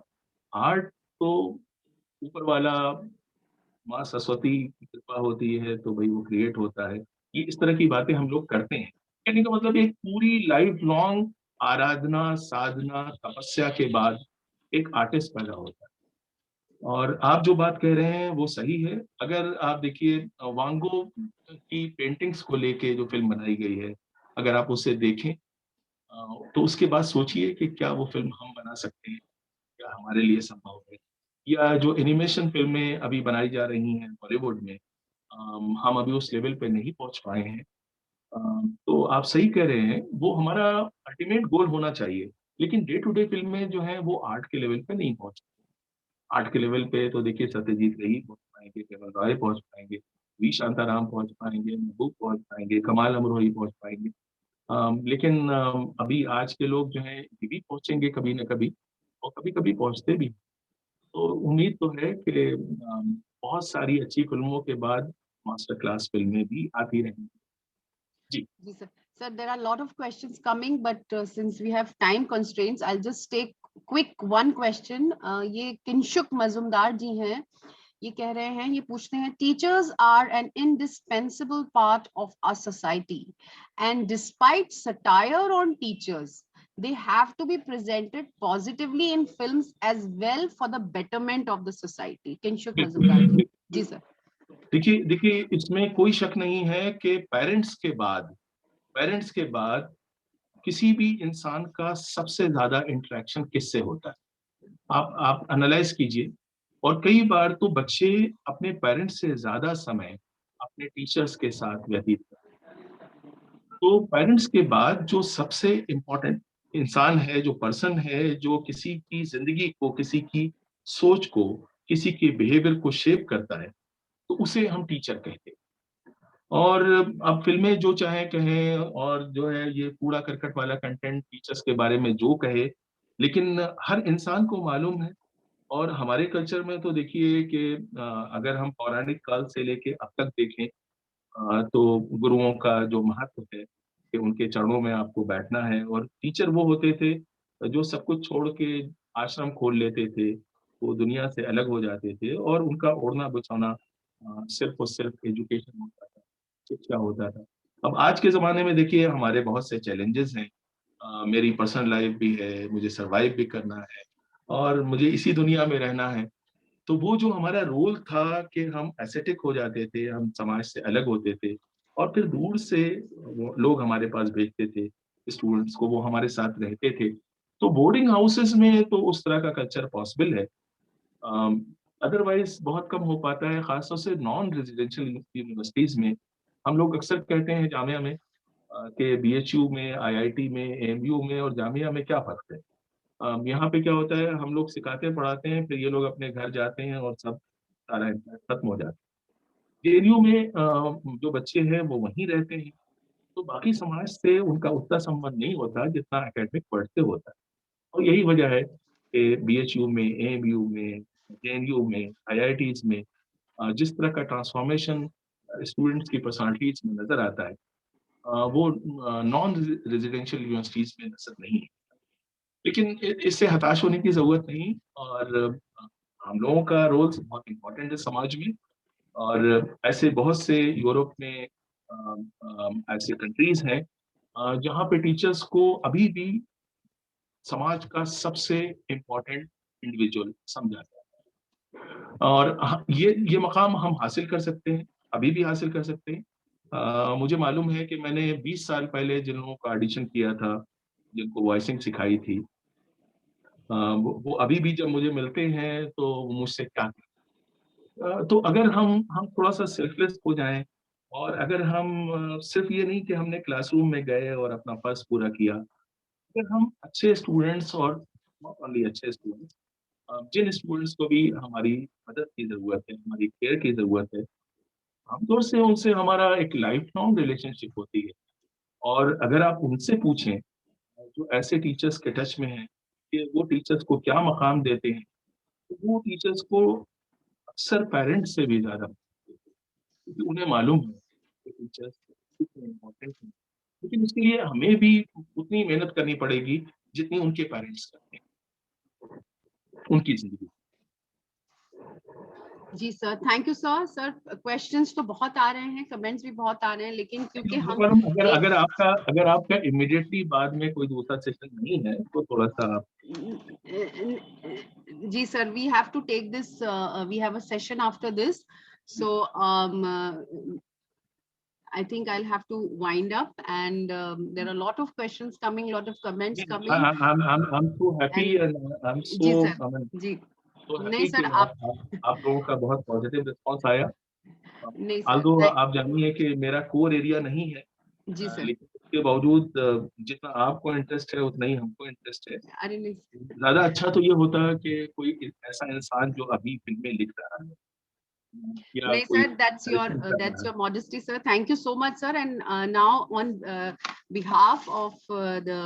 आर्ट तो ऊपर वाला, माँ सरस्वती की कृपा होती है तो भाई वो क्रिएट होता है। ये इस तरह की बातें हम लोग करते हैं। कहने का मतलब एक पूरी लाइफ लॉन्ग आराधना, साधना, तपस्या के बाद एक आर्टिस्ट पैदा होता है। और आप जो बात कह रहे हैं वो सही है। अगर आप देखिए वांगो की पेंटिंग्स को लेके जो फिल्म बनाई गई है, अगर आप उसे देखें तो उसके बाद सोचिए कि क्या वो फिल्म हम बना सकते हैं, क्या हमारे लिए संभव है। या जो एनिमेशन फिल्में अभी बनाई जा रही हैं बॉलीवुड में, हम अभी उस लेवल पे नहीं पहुंच पाए हैं। तो आप सही कह रहे हैं, वो हमारा अल्टीमेट गोल होना चाहिए। लेकिन डे टू डे फिल्में जो है वो आर्ट के लेवल पे नहीं पहुंच। आर्ट के लेवल पे तो देखिए सत्यजीत रे ही पहुंच पाएंगे, केवल राय पहुंच पाएंगे, वी शांताराम पहुंच पाएंगे, महबूब पहुंच पाएंगे, कमाल अमरोही पहुंच पाएंगे। लेकिन अभी आज के लोग जो हैं ये भी पहुंचेंगे कभी ना कभी, और कभी कभी पहुंचते भी। तो उम्मीद तो है कि बहुत सारी अच्छी फिल्मों के बाद मास्टर क्लास फिल्में भी आती रहेंगी। जी। Yes, sir. Sir, there are a lot of questions coming, but since we have time constraints, I'll just take quick one question. ये किंशुक मजुमदार जी हैं, ये कह रहे हैं, ये पूछते हैं, teachers are an indispensable part of our society, and despite satire on teachers, they have to be presented positively in films as well for the betterment of the society. Kinshuk Majumdar जी, बिल्कुल। जी सर। देखिए देखिए, इसमें कोई शक नहीं है कि पेरेंट्स के बाद किसी भी इंसान का सबसे ज्यादा इंटरेक्शन किससे होता है। आप एनालाइज कीजिए। और कई बार तो बच्चे अपने पेरेंट्स से ज्यादा समय अपने टीचर्स के साथ व्यतीत करते हैं। तो पेरेंट्स के बाद जो सबसे इम्पोर्टेंट इंसान है, जो पर्सन है, जो किसी की जिंदगी को, किसी की सोच को, किसी के बिहेवियर को शेप करता है, तो उसे हम टीचर कहते हैं। और अब फिल्में जो चाहे कहें, और जो है ये कूड़ा करकट वाला कंटेंट टीचर्स के बारे में जो कहे, लेकिन हर इंसान को मालूम है। और हमारे कल्चर में तो देखिए कि अगर हम पौराणिक काल से लेके अब तक देखें, तो गुरुओं का जो महत्व है कि उनके चरणों में आपको बैठना है। और टीचर वो होते थे जो सब कुछ छोड़ के आश्रम खोल लेते थे, वो दुनिया से अलग हो जाते थे, और उनका ओढ़ना बिछौना सिर्फ और सिर्फ एजुकेशन होता था, शिक्षा होता था। अब आज के ज़माने में देखिए हमारे बहुत से चैलेंजेस हैं। मेरी पर्सनल लाइफ भी है, मुझे सरवाइव भी करना है, और मुझे इसी दुनिया में रहना है। तो वो जो हमारा रोल था कि हम एसेटिक हो जाते थे, हम समाज से अलग होते थे, और फिर दूर से वो लोग हमारे पास भेजते थे स्टूडेंट्स को, वो हमारे साथ रहते थे। तो बोर्डिंग हाउसेस में तो उस तरह का कल्चर पॉसिबल है। अदरवाइज बहुत कम हो पाता है, खासतौर से नॉन रेजिडेंशियल यूनिवर्सिटीज में। हम लोग अक्सर कहते हैं जामिया में कि बीएचयू में, आईआईटी में, एएमयू में और जामिया में क्या फर्क है। यहाँ पे क्या होता है, हम लोग सिखाते पढ़ाते हैं, फिर ये लोग अपने घर जाते हैं और सब सारा इम्पैक्ट खत्म हो जाता है। जेएनयू में जो बच्चे हैं वो वहीं रहते हैं, तो बाकी समाज से उनका उतना संबंध नहीं होता जितना एकेडमिक पढ़ते होता है। और यही वजह है कि बीएचयू में, एएमयू में, जेएनयू में, आईआईटीज में जिस तरह का ट्रांसफॉर्मेशन स्टूडेंट्स की पर्सनालिटीज में नजर आता है, वो नॉन रेजिडेंशियल यूनिवर्सिटीज में नजर नहीं है। लेकिन इससे हताश होने की जरूरत नहीं। और हम लोगों का रोल बहुत इम्पोर्टेंट है समाज में। और ऐसे बहुत से यूरोप में ऐसे कंट्रीज हैं जहाँ पे टीचर्स को अभी भी समाज का सबसे इम्पोर्टेंट इंडिविजुअल समझा जाता है। और ये मकाम हम हासिल कर सकते हैं, अभी भी हासिल कर सकते हैं। मुझे मालूम है कि मैंने 20 साल पहले जिन लोगों का ऑडिशन किया था, जिनको वॉइसिंग सिखाई थी, वो अभी भी जब मुझे मिलते हैं तो वो मुझसे क्या तो अगर हम थोड़ा सा सेल्फलेस हो जाएं, और अगर हम सिर्फ ये नहीं कि हमने क्लासरूम में गए और अपना फर्ज पूरा किया, अगर हम अच्छे स्टूडेंट्स, और नॉट ओनली अच्छे स्टूडेंट्स, जिन स्टूडेंट्स को भी हमारी मदद की जरूरत है, हमारी केयर की जरूरत है, आमतौर से उनसे हमारा एक लाइफ लॉन्ग रिलेशनशिप होती है। और अगर आप उनसे पूछें, जो ऐसे टीचर्स के टच में हैं, कि वो टीचर्स को क्या मकाम देते हैं, तो वो टीचर्स को अक्सर पेरेंट्स से भी ज्यादा, क्योंकि उन्हें मालूम है कि टीचर्स कितने इम्पोर्टेंट हैं। लेकिन इसके लिए हमें भी उतनी मेहनत करनी पड़ेगी जितनी उनके पेरेंट्स करते हैं उनकी जिंदगी। जी sir, thank you sir. Sir questions तो बहुत आ रहे हैं, कमेंट्स भी बहुत आ रहे हैं, लेकिन क्योंकि हम अगर आपका इमीडिएटली बाद में कोई दूसरा सेशन नहीं है तो थोड़ा सा आप जी sir, we have to take this, we have a session after this, so I think I'll have to wind up, and there are a lot of questions coming, lot of comments coming. I'm so happy and I'm जी so sir, जी so नहीं happy sir, कि आप लोगों का बहुत positive response आया। नहीं although सर, आप जानिए कि मेरा कोर एरिया नहीं है, जी सर, लेकिन उसके बावजूद जितना आपको इंटरेस्ट है उतना ही हमको इंटरेस्ट है। अरे नहीं, ज्यादा अच्छा तो ये होता है कि कोई ऐसा इंसान जो अभी फिल्में लिख रहा है या नहीं कोई sir, that's direction your modesty sir, thank you so much sir. And now on behalf of the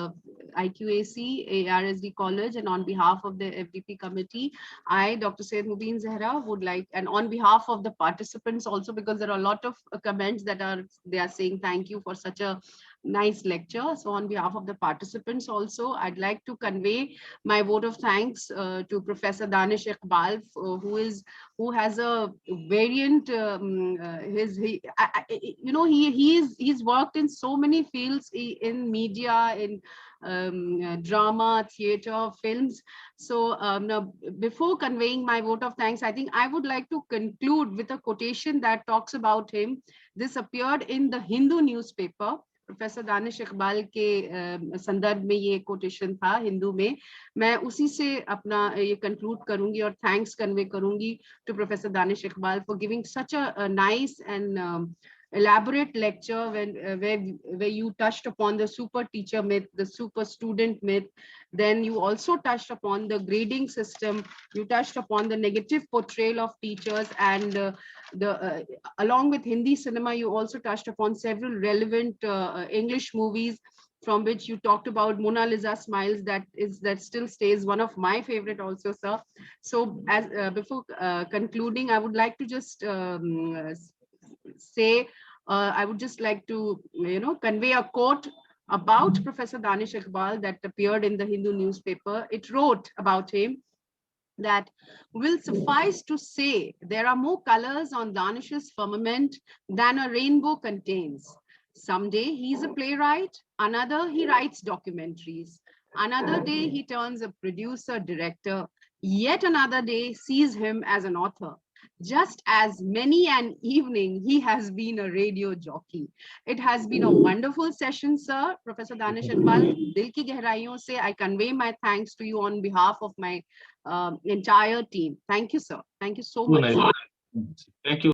IQAC ARSD College, and on behalf of the FDP committee, I, Dr. Syed Mubin Zahra, would like, and on behalf of the participants also, because there are a lot of comments that they are saying thank you for such a nice lecture. So on behalf of the participants also, I'd like to convey my vote of thanks to Professor Danish Iqbal, who has a variant, he's worked in so many fields, in media, in drama, theater, films. So now, before conveying my vote of thanks, I think I would like to conclude with a quotation that talks about him. This appeared in the Hindu newspaper. Professor Danish Iqbal के संदर्भ में ये quotation था हिंदू में। मैं उसी से अपना ये कंक्लूड करूंगी और थैंक्स कन्वे करूंगी to Professor Danish Iqbal for giving such a nice and elaborate lecture where you touched upon the super teacher myth, the super student myth. Then you also touched upon the grading system. You touched upon the negative portrayal of teachers, and along with Hindi cinema, you also touched upon several relevant English movies, from which you talked about Mona Lisa Smiles, that still stays one of my favorite also, sir. So as before concluding, I would like to just say, I would just like to convey a quote about Professor Danish Iqbal that appeared in the Hindu newspaper. It wrote about him that will suffice to say there are more colors on Danish's firmament than a rainbow contains. Someday he's a playwright, another he writes documentaries, another day he turns a producer, director, yet another day sees him as an author. Just as many an evening he has been a radio jockey. It has been a wonderful session, sir. Professor Danish Iqbal, dil ki gehraiyon se I convey my thanks to you on behalf of my entire team. Thank you, sir. Thank you so much. Thank you.